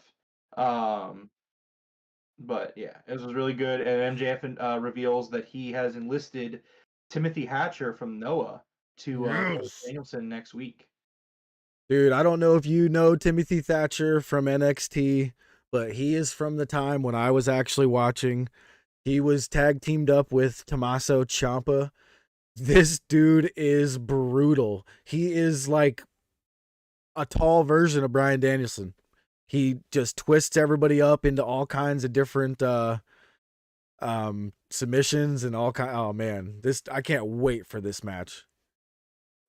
But yeah, it was really good. And MJF reveals that he has enlisted Timothy Hatcher from Noah to Danielson next week. Dude, I don't know if you know Timothy Thatcher from NXT, but he is from the time when I was actually watching. He was tag teamed up with Tommaso Ciampa. This dude is brutal. He is like a tall version of Bryan Danielson. He just twists everybody up into all kinds of different submissions and all kind. Oh man, I can't wait for this match.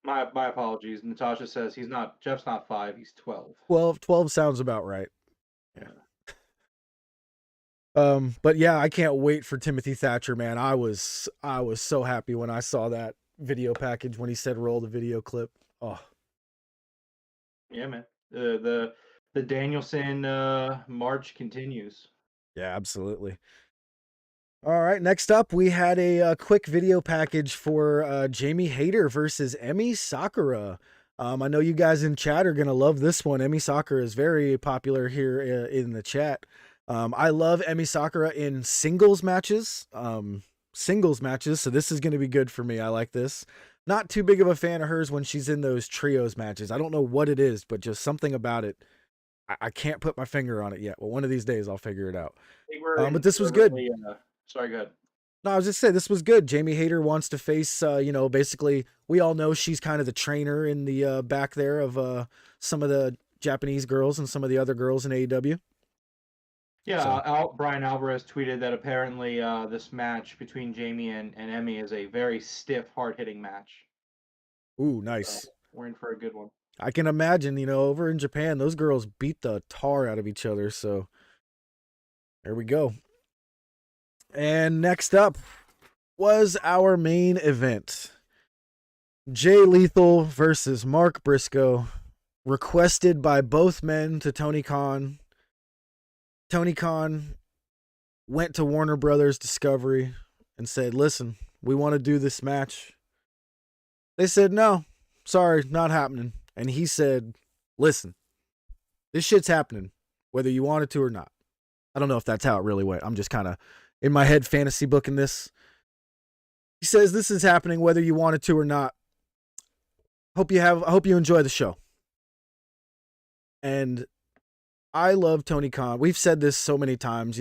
My apologies. Natasha says Jeff's not 5, he's 12. 12 sounds about right. Yeah. But yeah, I can't wait for Timothy Thatcher, man. I was so happy when I saw that video package when he said roll the video clip. Oh. Yeah, man. The Danielson march continues. Yeah, absolutely. All right, next up, we had a quick video package for Jamie Hayter versus Emi Sakura. I know you guys in chat are going to love this one. Emi Sakura is very popular here in the chat. I love Emi Sakura in singles matches. So this is going to be good for me. I like this. Not too big of a fan of hers when she's in those trios matches. I don't know what it is, but just something about it. I can't put my finger on it yet. Well, one of these days I'll figure it out. But this was good. Sorry, go ahead. No, I was just saying this was good. Jamie Hayter wants to face, basically we all know she's kind of the trainer in the back there of some of the Japanese girls and some of the other girls in AEW. Yeah, So, Brian Alvarez tweeted that apparently this match between Jamie and Emmy is a very stiff, hard-hitting match. ooh, So nice. we're in for a good one. I can imagine, over in Japan, those girls beat the tar out of each other. So there we go. And next up was our main event. Jay Lethal versus Mark Briscoe, requested by both men to Tony Khan. Tony Khan went to Warner Brothers Discovery and said, "Listen, we want to do this match." They said, "No, sorry, not happening." And he said, "Listen, this shit's happening, whether you want it to or not." I don't know if that's how it really went. I'm just kind of in my head fantasy booking this. He says, "This is happening whether you want it to or not. I hope you enjoy the show." And I love Tony Khan. We've said this so many times,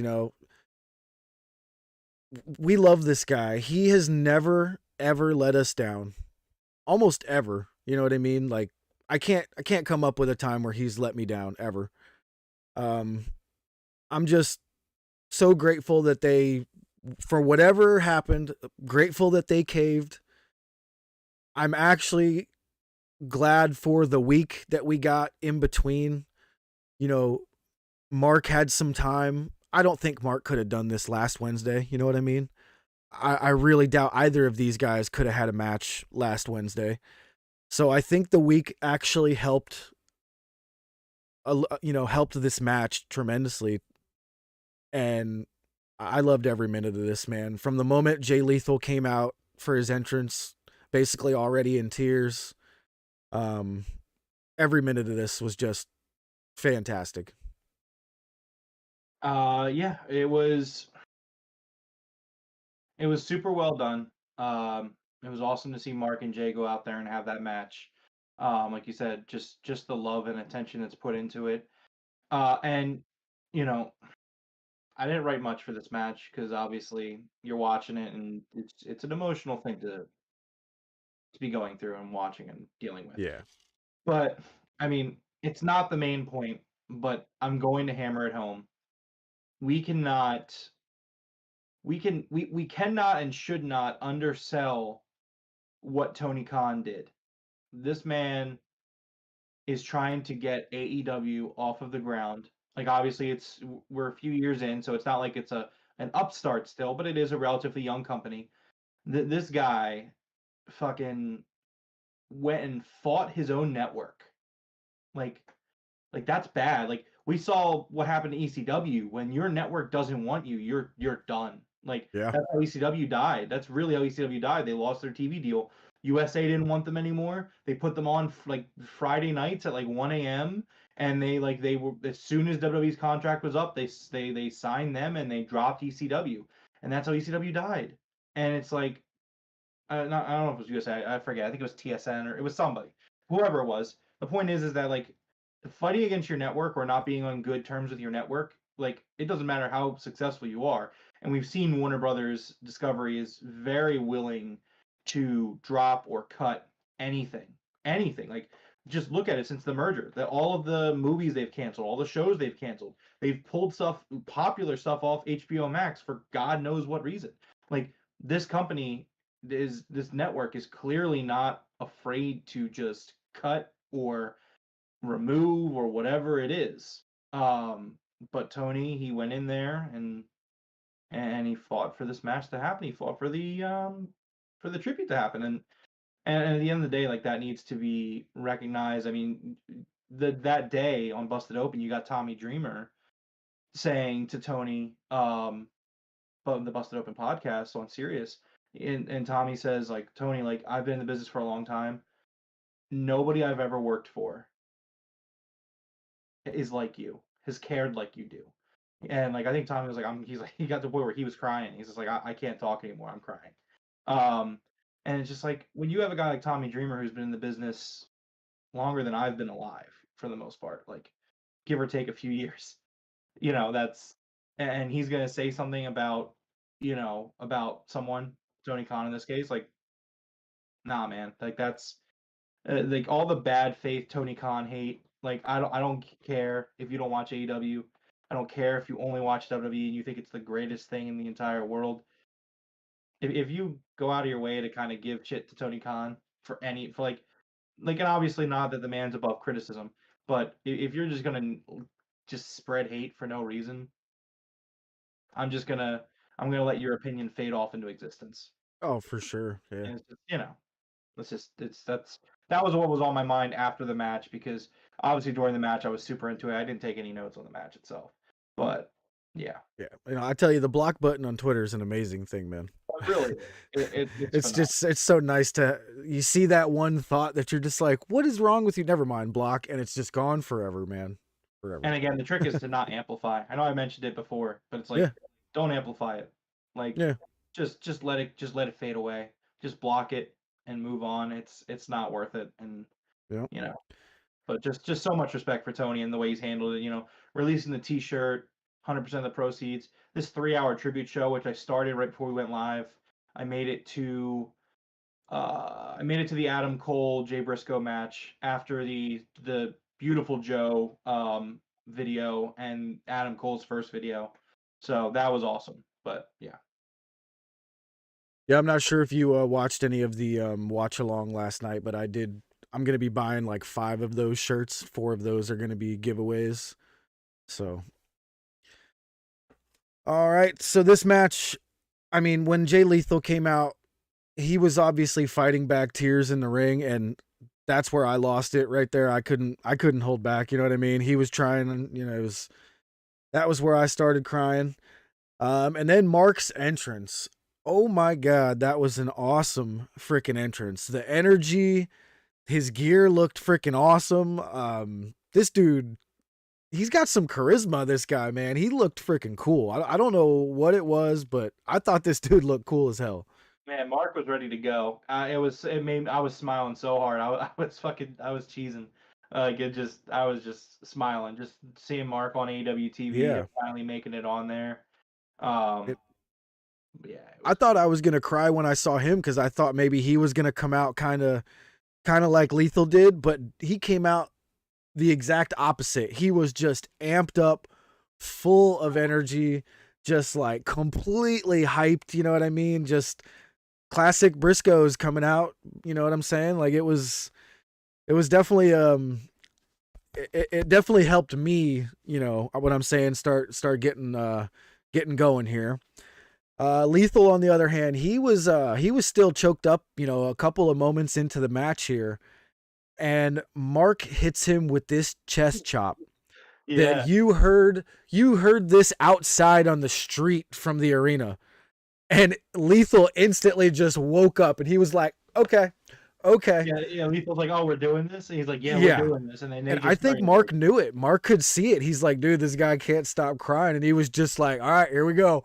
we love this guy. He has never ever let us down. Almost ever. You know what I mean? Like I can't come up with a time where he's let me down ever. I'm just so grateful that for whatever happened, grateful that they caved. I'm actually glad for the week that we got in between. Mark had some time. I don't think Mark could have done this last Wednesday. You know what I mean? I really doubt either of these guys could have had a match last Wednesday. So I think the week actually helped this match tremendously. And I loved every minute of this, man. From the moment Jay Lethal came out for his entrance, basically already in tears, every minute of this was just fantastic. Yeah, it was super well done. It was awesome to see Mark and Jay go out there and have that match. Like you said, just the love and attention that's put into it. And you know, I didn't write much for this match because obviously you're watching it and it's an emotional thing to be going through and watching and dealing with. Yeah. But I mean, it's not the main point, but I'm going to hammer it home. We cannot we cannot and should not undersell what Tony Khan did. This man is trying to get AEW off of the ground. Like obviously we're a few years in, so it's not like it's an upstart still, but it is a relatively young company. This guy fucking went and fought his own network. Like that's bad. Like we saw what happened to ECW when your network doesn't want you, you're done. Like Yeah. that's how ECW died. That's really how ECW died. They lost their TV deal. USA didn't want them anymore. They put them on like Friday nights at like 1 a.m. and they were as soon as WWE's contract was up, they signed them and they dropped ECW. And that's how ECW died. And it's like I don't know if it was USA. I forget. I think it was TSN or it was somebody, whoever it was. The point is that like fighting against your network or not being on good terms with your network, like it doesn't matter how successful you are. And we've seen Warner Brothers Discovery is very willing to drop or cut anything, anything. Like just look at it since the merger. That all of the movies they've canceled, all the shows they've canceled, they've pulled popular stuff off HBO Max for God knows what reason. Like this company this network is clearly not afraid to just cut or remove or whatever it is. But Tony, he went in there and he fought for this match to happen. He fought for the tribute to happen, and at the end of the day, like that needs to be recognized. I mean, that day on Busted Open, you got Tommy Dreamer saying to Tony, but the Busted Open podcast on Sirius, and Tommy says like Tony, like I've been in the business for a long time. Nobody I've ever worked for is like you, has cared like you do. And like I think Tommy was like, he's like he got to the point where he was crying. He's just like, I can't talk anymore. I'm crying. Um, and it's just like when you have a guy like Tommy Dreamer who's been in the business longer than I've been alive for the most part, like give or take a few years, that's and he's gonna say something about about someone, Tony Khan in this case, like nah, man, like that's like all the bad faith Tony Khan hate. Like I don't care if you don't watch AEW. I don't care if you only watch WWE and you think it's the greatest thing in the entire world. If you go out of your way to kind of give shit to Tony Khan for and obviously not that the man's above criticism, but if you're just gonna just spread hate for no reason, I'm just gonna I'm gonna let your opinion fade off into existence. Oh, for sure. Yeah. And it's just, that was what was on my mind after the match, because obviously during the match I was super into it. I didn't take any notes on the match itself, but yeah, Yeah. I tell you, the block button on Twitter is an amazing thing, man. really, it's It's so nice to you see that one thought that you're just like, what is wrong with you? Never mind, block, and it's just gone forever, man. Forever. And again, the trick is to not amplify. I know I mentioned it before, but it's like, Yeah. don't amplify it. Like, Yeah. just let it fade away. Just block it and move on. It's not worth it. And Yeah. but just so much respect for Tony and the way he's handled it. Releasing the T-shirt, 100% of the proceeds. This 3-hour tribute show, which I started right before we went live. I made it to the Adam Cole Jay Briscoe match after the Beautiful Joe video and Adam Cole's first video. So that was awesome. But yeah. Yeah, I'm not sure if you watched any of the watch along last night, but I did. I'm gonna be buying like 5 of those shirts. 4 of those are gonna be giveaways. So, all right. So this match, I mean, when Jay Lethal came out, he was obviously fighting back tears in the ring, and that's where I lost it right there. I couldn't hold back. You know what I mean? He was trying, that was where I started crying. And then Mark's entrance. Oh my God, that was an awesome freaking entrance. The energy, his gear looked freaking awesome. This dude, he's got some charisma, this guy, man. He looked freaking cool. I don't know what it was, but I thought this dude looked cool as hell. Man, Mark was ready to go. I was smiling so hard. I was cheesing. I was just smiling, just seeing Mark on AEW TV Yeah. and finally making it on there. Yeah. I thought I was gonna cry when I saw him because I thought maybe he was gonna come out kind of like Lethal did, but he came out the exact opposite. He was just amped up, full of energy, just like completely hyped. You know what I mean? Just classic Briscoes coming out. You know what I'm saying? Like it was definitely it definitely helped me. You know what I'm saying? Start getting going here. Lethal, on the other hand, he was still choked up, a couple of moments into the match here, and Mark hits him with this chest chop that you heard this outside on the street from the arena, and Lethal instantly just woke up and he was like, okay. Yeah, Lethal's like, oh, we're doing this? And he's like, yeah, we're doing this. And I think Mark knew it. Mark could see it. He's like, dude, this guy can't stop crying, and he was just like, all right, here we go.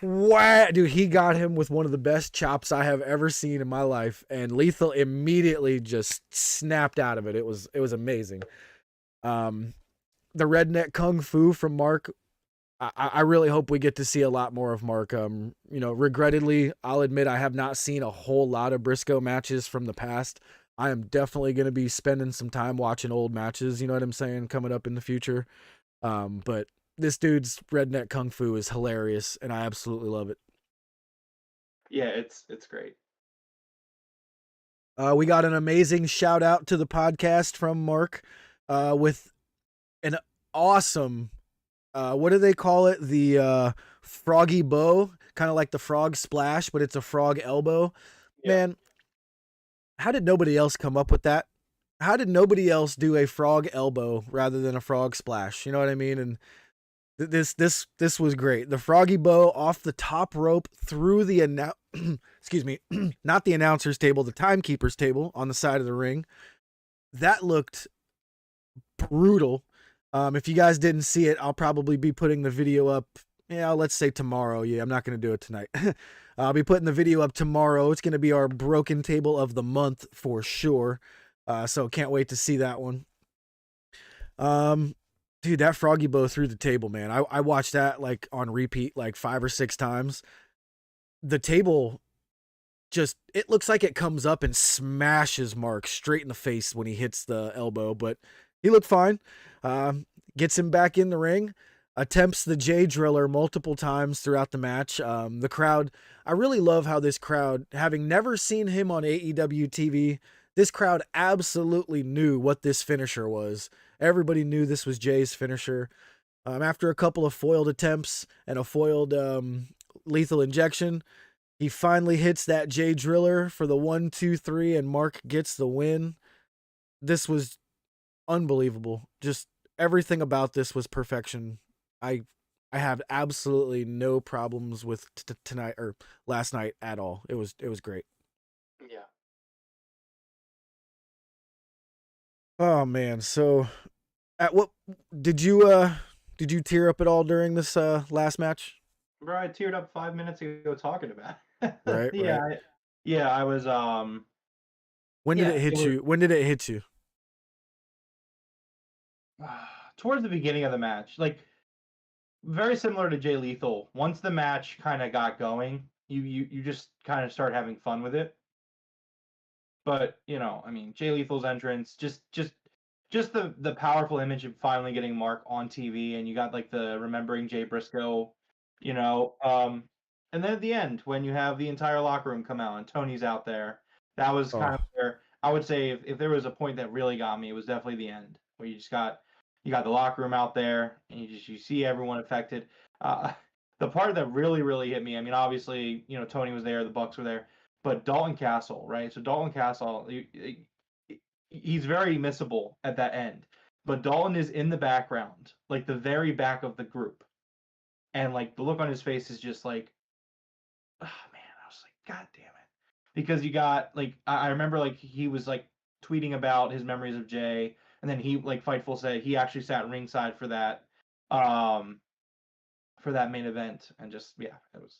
Wow, dude, he got him with one of the best chops I have ever seen in my life, and Lethal immediately just snapped out of it. It was amazing. The redneck kung fu from Mark. I really hope we get to see a lot more of Mark. Regrettably, I'll admit I have not seen a whole lot of Briscoe matches from the past. I am definitely going to be spending some time watching old matches. You know what I'm saying? Coming up in the future. But this dude's redneck kung fu is hilarious, and I absolutely love it. Yeah, it's great. We got an amazing shout out to the podcast from Mark, with an awesome, what do they call it? The froggy bow, kind of like the frog splash, but it's a frog elbow. Yeah. Man, how did nobody else come up with that? How did nobody else do a frog elbow rather than a frog splash? You know what I mean? And this was great. The froggy bow off the top rope through the excuse me, not the announcer's table, the timekeeper's table on the side of the ring. That looked brutal. If you guys didn't see it, I'll probably be putting the video up. Yeah, let's say tomorrow. Yeah, I'm not going to do it tonight. I'll be putting the video up tomorrow. It's going to be our broken table of the month for sure. So can't wait to see that one. Dude, that froggy bow through the table, man. I watched that like on repeat like 5 or 6 times. The table it looks like it comes up and smashes Mark straight in the face when he hits the elbow, but he looked fine. Gets him back in the ring. attempts the J Driller multiple times throughout the match. The crowd, I really love how this crowd, having never seen him on AEW TV, this crowd absolutely knew what this finisher was. Everybody knew this was Jay's finisher. After a couple of foiled attempts and a foiled lethal injection, he finally hits that J Driller for the 1-2-3, and Mark gets the win. This was unbelievable. Just everything about this was perfection. I have absolutely no problems with tonight or last night at all. It was great. Yeah. Oh man, so at what did you tear up at all during this last match? Bro, I teared up 5 minutes ago talking about it. Right, Yeah, right. I was When did yeah, it hit was you? When did it hit you? towards the beginning of the match. Like very similar to Jay Lethal. Once the match kind of got going, you just kind of start having fun with it. But I mean, Jay Lethal's entrance, just the powerful image of finally getting Mark on TV, and you got like the remembering Jay Briscoe, you know, um, and then at the end when you have the entire locker room come out and Tony's out there, that was kind Oh, of where I would say if there was a point that really got me, it was definitely the end where you got the locker room out there and you see everyone affected. Uh, the part that really hit me, I mean, obviously, Tony was there, the Bucks were there, but Dalton Castle, right? So Dalton Castle, he's very missable at that end, but Dalton is in the background, like the very back of the group, and like the look on his face is just like, oh man, I was like, God damn it, because you got like I remember like he was like tweeting about his memories of Jay, and then he like Fightful said he actually sat ringside um for that main event, and just yeah, it was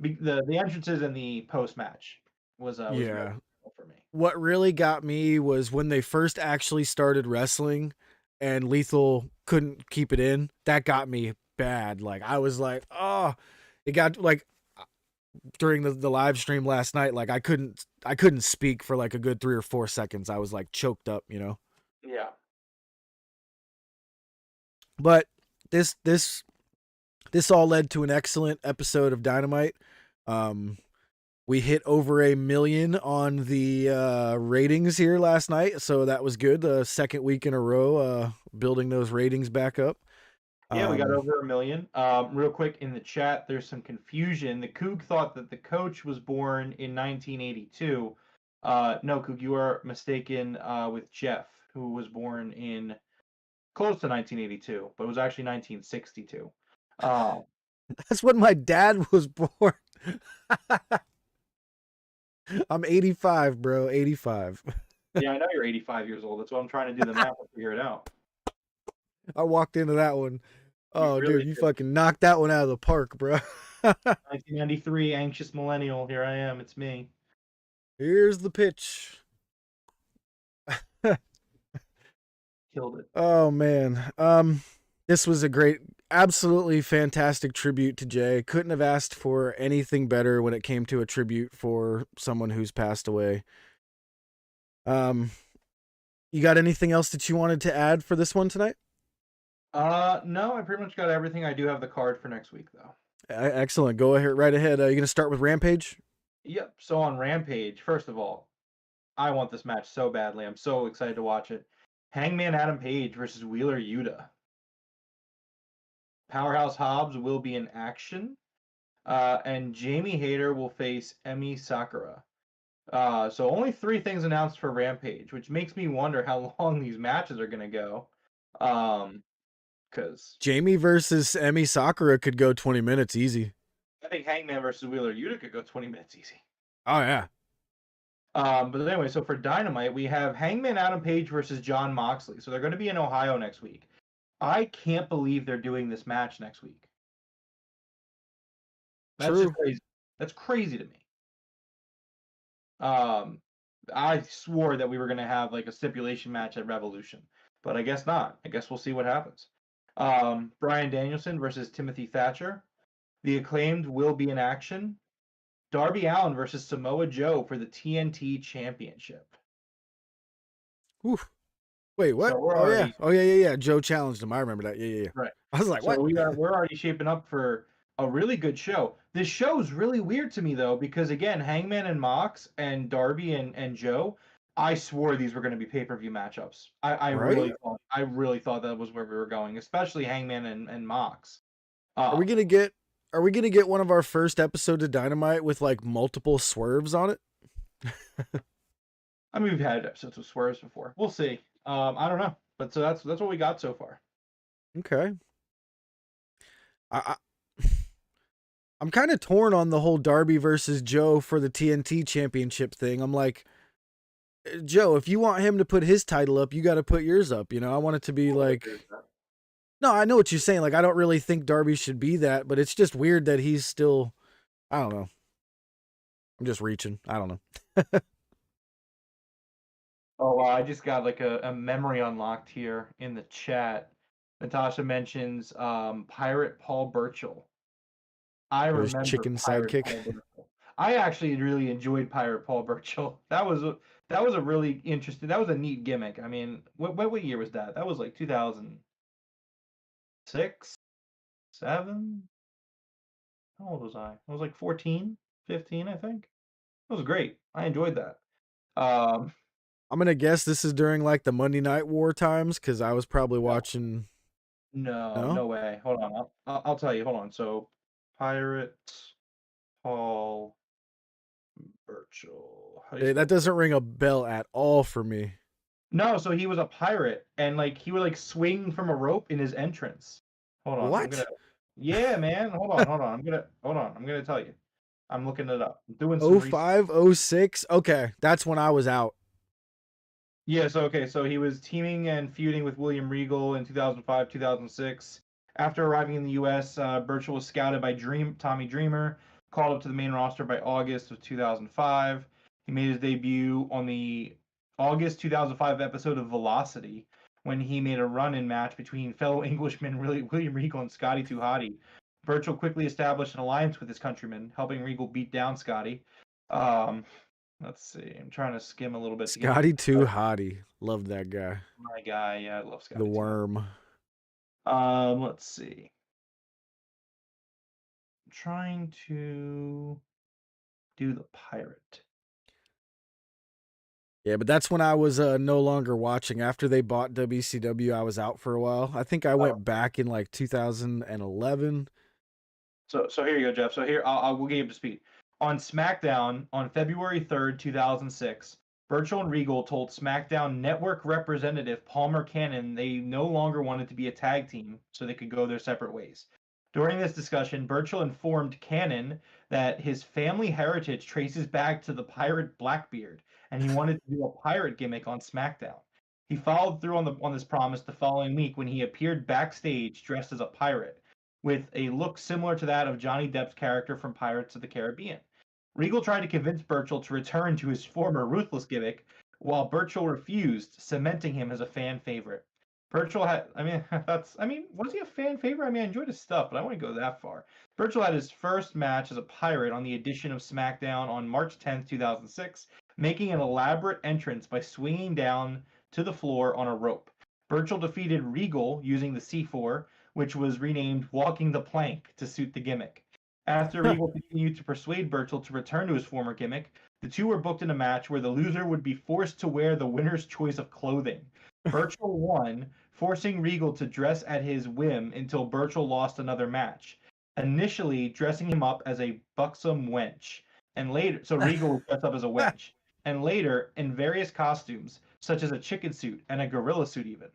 the entrances and the post match was very yeah. cool for me. What really got me was when they first actually started wrestling and Lethal couldn't keep it in. That got me bad. Like I was like, oh, it got like during the live stream last night, like I couldn't speak for like a good 3 or 4 seconds. I was like choked up, you know. Yeah. But this all led to an excellent episode of Dynamite. We hit over 1 million on the ratings here last night, so that was good. The second week in a row, building those ratings back up. Yeah, we got over 1 million. Real quick in the chat, there's some confusion. The Coog thought that the coach was born in 1982. No, Coog, you are mistaken with Jeff, who was born in close to 1982, but it was actually 1962. That's when my dad was born. I'm 85, bro. 85. Yeah, I know you're 85 years old. That's why I'm trying to do the math and figure it out. I walked into that one. You Oh, really dude, you did. fucking knocked that one out of the park, bro. 1993, anxious millennial. Here I am. It's me. Here's the pitch. Killed it. Oh man. This was a great, absolutely fantastic tribute to Jay. Couldn't have asked for anything better when it came to a tribute for someone who's passed away. You got anything else that you wanted to add for this one tonight? No, I pretty much got everything. I do have the card for next week though. Excellent. Go ahead, right ahead. You gonna start with Rampage? Yep. So on Rampage, first of all, I want this match so badly. I'm so excited to watch it. Hangman Adam Page versus Wheeler Yuta. Powerhouse Hobbs will be in action. And Jamie Hayter will face Emi Sakura. So only 3 things announced for Rampage, which makes me wonder how long these matches are gonna go. Because Jamie versus Emi Sakura could go 20 minutes easy. I think Hangman versus Wheeler Yuta could go 20 minutes easy. Oh yeah. But anyway, so for Dynamite, we have Hangman Adam Page versus John Moxley. So they're going to be in Ohio next week. I can't believe they're doing this match next week. That's True. just crazy. That's crazy to me. I swore that we were going to have like a stipulation match at Revolution, but I guess not. I guess we'll see what happens. Bryan Danielson versus Timothy Thatcher. The Acclaimed will be in action. Darby Allin versus Samoa Joe for the TNT Championship. Oof. Wait, what? So we're Oh yeah. already Oh yeah. Joe challenged him. I remember that. Yeah. right. I was like, So what? we're already shaping up for a really good show. This show's really weird to me though, because again, Hangman and Mox and Darby and Joe, I swore these were going to be pay-per-view matchups. Right? I really thought that was where we were going, especially Hangman and Mox. Are we gonna get one of our first episodes of Dynamite with like multiple swerves on it? I mean, we've had episodes with swerves before. We'll see. I don't know, but so that's what we got so far. Okay. I I'm kind of torn on the whole Darby versus Joe for the TNT championship thing. I'm like, Joe, if you want him to put his title up, you got to put yours up. You know, I want it to be like, no, I know what you're saying. Like, I don't really think Darby should be that, but it's just weird that he's still, I don't know. I'm just reaching. I don't know. Oh wow, I just got like a memory unlocked here in the chat. Natasha mentions Pirate Paul Burchill. I Or his remember chicken Pirate sidekick. Paul Burchill. I actually really enjoyed Pirate Paul Burchill. That was a really interesting. That was a neat gimmick. I mean, what year was that? That was like 2006, 7. How old was I? I was like 14, 15, I think. It was great. I enjoyed that. Um, I'm gonna guess this is during like the Monday Night War times because I was probably no, watching. no, No, no way. Hold on. I'll tell you. Hold on. So, Pirate Paul Burchill. How do you spell that doesn't ring a bell at all for me. No, so he was a pirate and like he would like swing from a rope in his entrance. Hold on, I'm gonna. What? Yeah, man. Hold on. I'm gonna tell you. I'm looking it up. I'm doing some Oh research. 05, 06? Okay, that's when I was out. Yeah, so okay, so he was teaming and feuding with William Regal in 2005, 2006. After arriving in the U.S., Burchill was scouted by Tommy Dreamer, called up to the main roster by August of 2005. He made his debut on the August 2005 episode of Velocity when he made a run-in match between fellow Englishmen William Regal and Scotty 2 Hotty. Burchill quickly established an alliance with his countrymen, helping Regal beat down Scotty. Um, Let's see. I'm trying to skim a little bit to get Scotty Too Hottie. Loved that guy. my guy. Yeah, I love The Scotty too. worm. Let's see. I'm trying to do the pirate. Yeah, but that's when I was no longer watching. After they bought WCW, I was out for a while. I think I Oh, went back in like 2011. so here you go, Jeff. So here we'll get you up to speed. On SmackDown on February 3rd, 2006, Burchill and Regal told SmackDown Network representative Palmer Cannon they no longer wanted to be a tag team, so they could go their separate ways. During this discussion, Burchill informed Cannon that his family heritage traces back to the pirate Blackbeard, and he wanted to do a pirate gimmick on SmackDown. He followed through on this promise the following week when he appeared backstage dressed as a pirate, with a look similar to that of Johnny Depp's character from Pirates of the Caribbean. Regal tried to convince Burchill to return to his former ruthless gimmick, while Burchill refused, cementing him as a fan favorite. Burchill had, was he a fan favorite? I mean, I enjoyed his stuff, but I wouldn't go that far. Burchill had his first match as a pirate on the edition of SmackDown on March 10th, 2006, making an elaborate entrance by swinging down to the floor on a rope. Burchill defeated Regal using the C4, which was renamed Walking the Plank to suit the gimmick. After Regal continued to persuade Burchill to return to his former gimmick, the two were booked in a match where the loser would be forced to wear the winner's choice of clothing. Burchill won, forcing Regal to dress at his whim until Burchill lost another match. Initially, dressing him up as a buxom wench, and later, so Regal was dressed up as a wench, and later in various costumes, such as a chicken suit and a gorilla suit, even.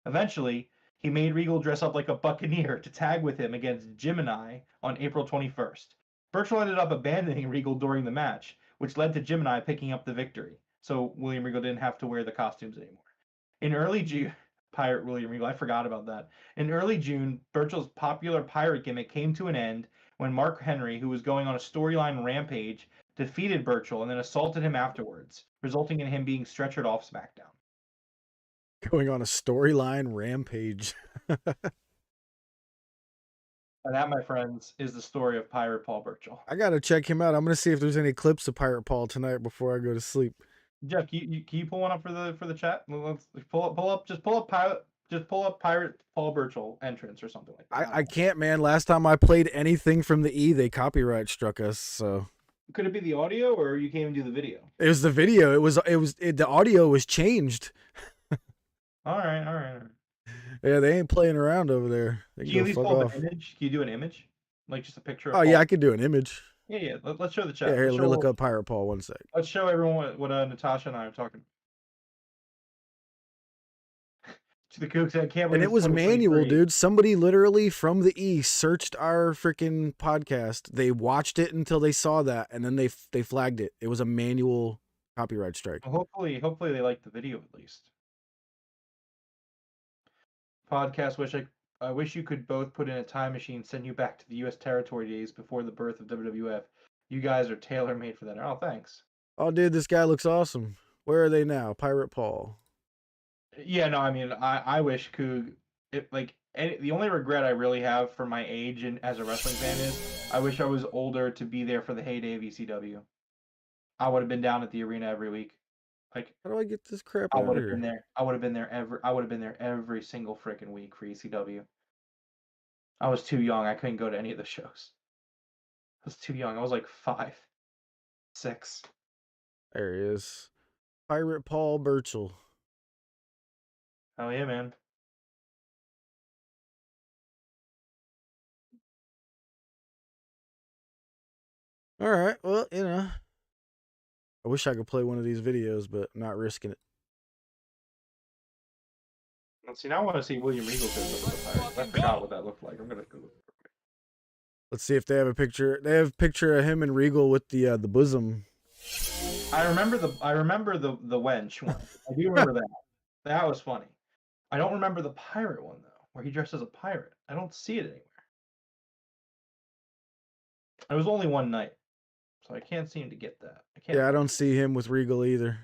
Eventually, he made Regal dress up like a buccaneer to tag with him against Gemini on April 21st. Burchill ended up abandoning Regal during the match, which led to Gemini picking up the victory. So William Regal didn't have to wear the costumes anymore. In early June, Pirate William Regal, I forgot about that. In early June, Burchill's popular pirate gimmick came to an end when Mark Henry, who was going on a storyline rampage, defeated Burchill and then assaulted him afterwards, resulting in him being stretchered off SmackDown. Going on a storyline rampage. And that, my friends, is the story of Pirate Paul Burchill. I gotta check him out. I'm gonna see if there's any clips of Pirate Paul tonight before I go to sleep. Jeff, can you pull one up for the chat? Let's pull up Pirate Just pull up Pirate Paul Burchill entrance or something like that. I can't, man. Last time I played anything from the E, they copyright struck us. So Could it be the audio, or you can't even do the video? it was the video. The audio was changed. All right. Yeah, they ain't playing around over there. They Can can you go at least fuck pull off. up an image? Can you do an image, like just a picture? Of Oh Paul? yeah, I could do an image. Yeah. Let's show the chat. Yeah, here, Let's let me show, look up Pirate Paul 1 sec. Let's show everyone what Natasha and I are talking. To the Kooks, I can't believe And it it's was manual, 2023. dude. Somebody literally from the E searched our freaking podcast. They watched it until they saw that, and then they flagged it. It was a manual copyright strike. Well, hopefully they like the video at least. Podcast. I wish you could both put in a time machine, send you back to the U.S. territory days before the birth of WWF. You guys are tailor made for that. Oh, thanks. Oh, dude, this guy looks awesome. Where are they now? Pirate Paul. Yeah, no, I mean, I wish Coog, the only regret I really have for my age and as a wrestling fan is I wish I was older to be there for the heyday of ECW. I would have been down at the arena every week. Like, How do I get this crap I out would of have been here? there. I would have been there every single freaking week for ECW. I was too young. I couldn't go to any of the shows. I was too young. I was like 5, 6. There he is. Pirate Paul Burchill. Oh yeah, man. All right. Well, I wish I could play one of these videos, but I'm not risking it. Let's see. Now I want to see William Regal go with the Pirates. I forgot what that looked like. I'm gonna Google it. Let's see if they have a picture. They have a picture of him and Regal with the bosom. I remember the wench one. I do remember that. That was funny. I don't remember the pirate one though, where he dressed as a pirate. I don't see it anywhere. It was only one night, so I can't seem to get that. Yeah, I don't see him with Regal either.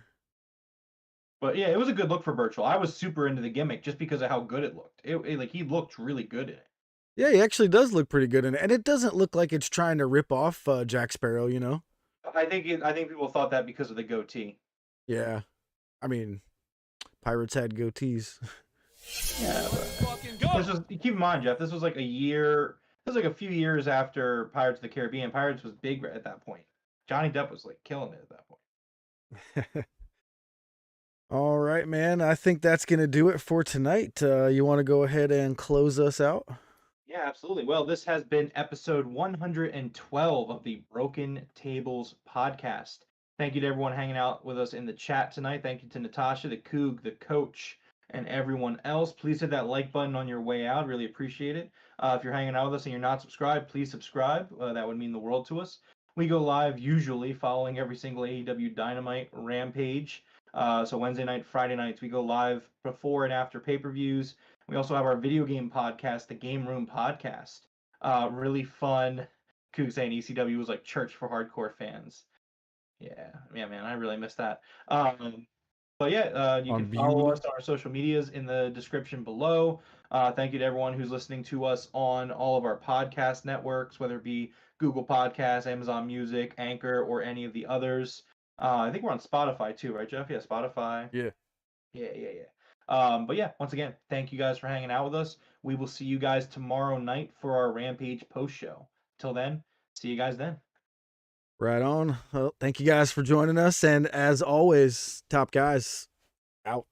But yeah, it was a good look for Burchill. I was super into the gimmick just because of how good it looked. Like he looked really good in it. Yeah, he actually does look pretty good in it, and it doesn't look like it's trying to rip off Jack Sparrow. I think people thought that because of the goatee. Yeah, I mean, pirates had goatees. Yeah, but keep in mind, Jeff. This was like a year. This was like a few years after Pirates of the Caribbean. Pirates was big at that point. Johnny Depp was like killing it at that point. All right, man. I think that's gonna do it for tonight. You want to go ahead and close us out? Yeah, absolutely. Well, this has been episode 112 of the Broken Tables podcast. Thank you to everyone hanging out with us in the chat tonight. Thank you to Natasha, the Coog, the coach, and everyone else. Please hit that like button on your way out. Really appreciate it. If you're hanging out with us and you're not subscribed, please subscribe. That would mean the world to us. We go live usually following every single AEW Dynamite Rampage. So Wednesday night, Friday nights, we go live before and after pay-per-views. We also have our video game podcast, the Game Room Podcast. Really fun. Coog saying ECW was like church for hardcore fans. Yeah, man, I really missed that. But yeah, you can follow us on our social medias in the description below. Thank you to everyone who's listening to us on all of our podcast networks, whether it be Google Podcasts, Amazon Music, Anchor, or any of the others. I think we're on Spotify too, right, Jeff? Yeah, Spotify. Yeah. But yeah, once again, thank you guys for hanging out with us. We will see you guys tomorrow night for our Rampage post show. Till then, see you guys then. Right on. Well, thank you guys for joining us. And as always, top guys, out.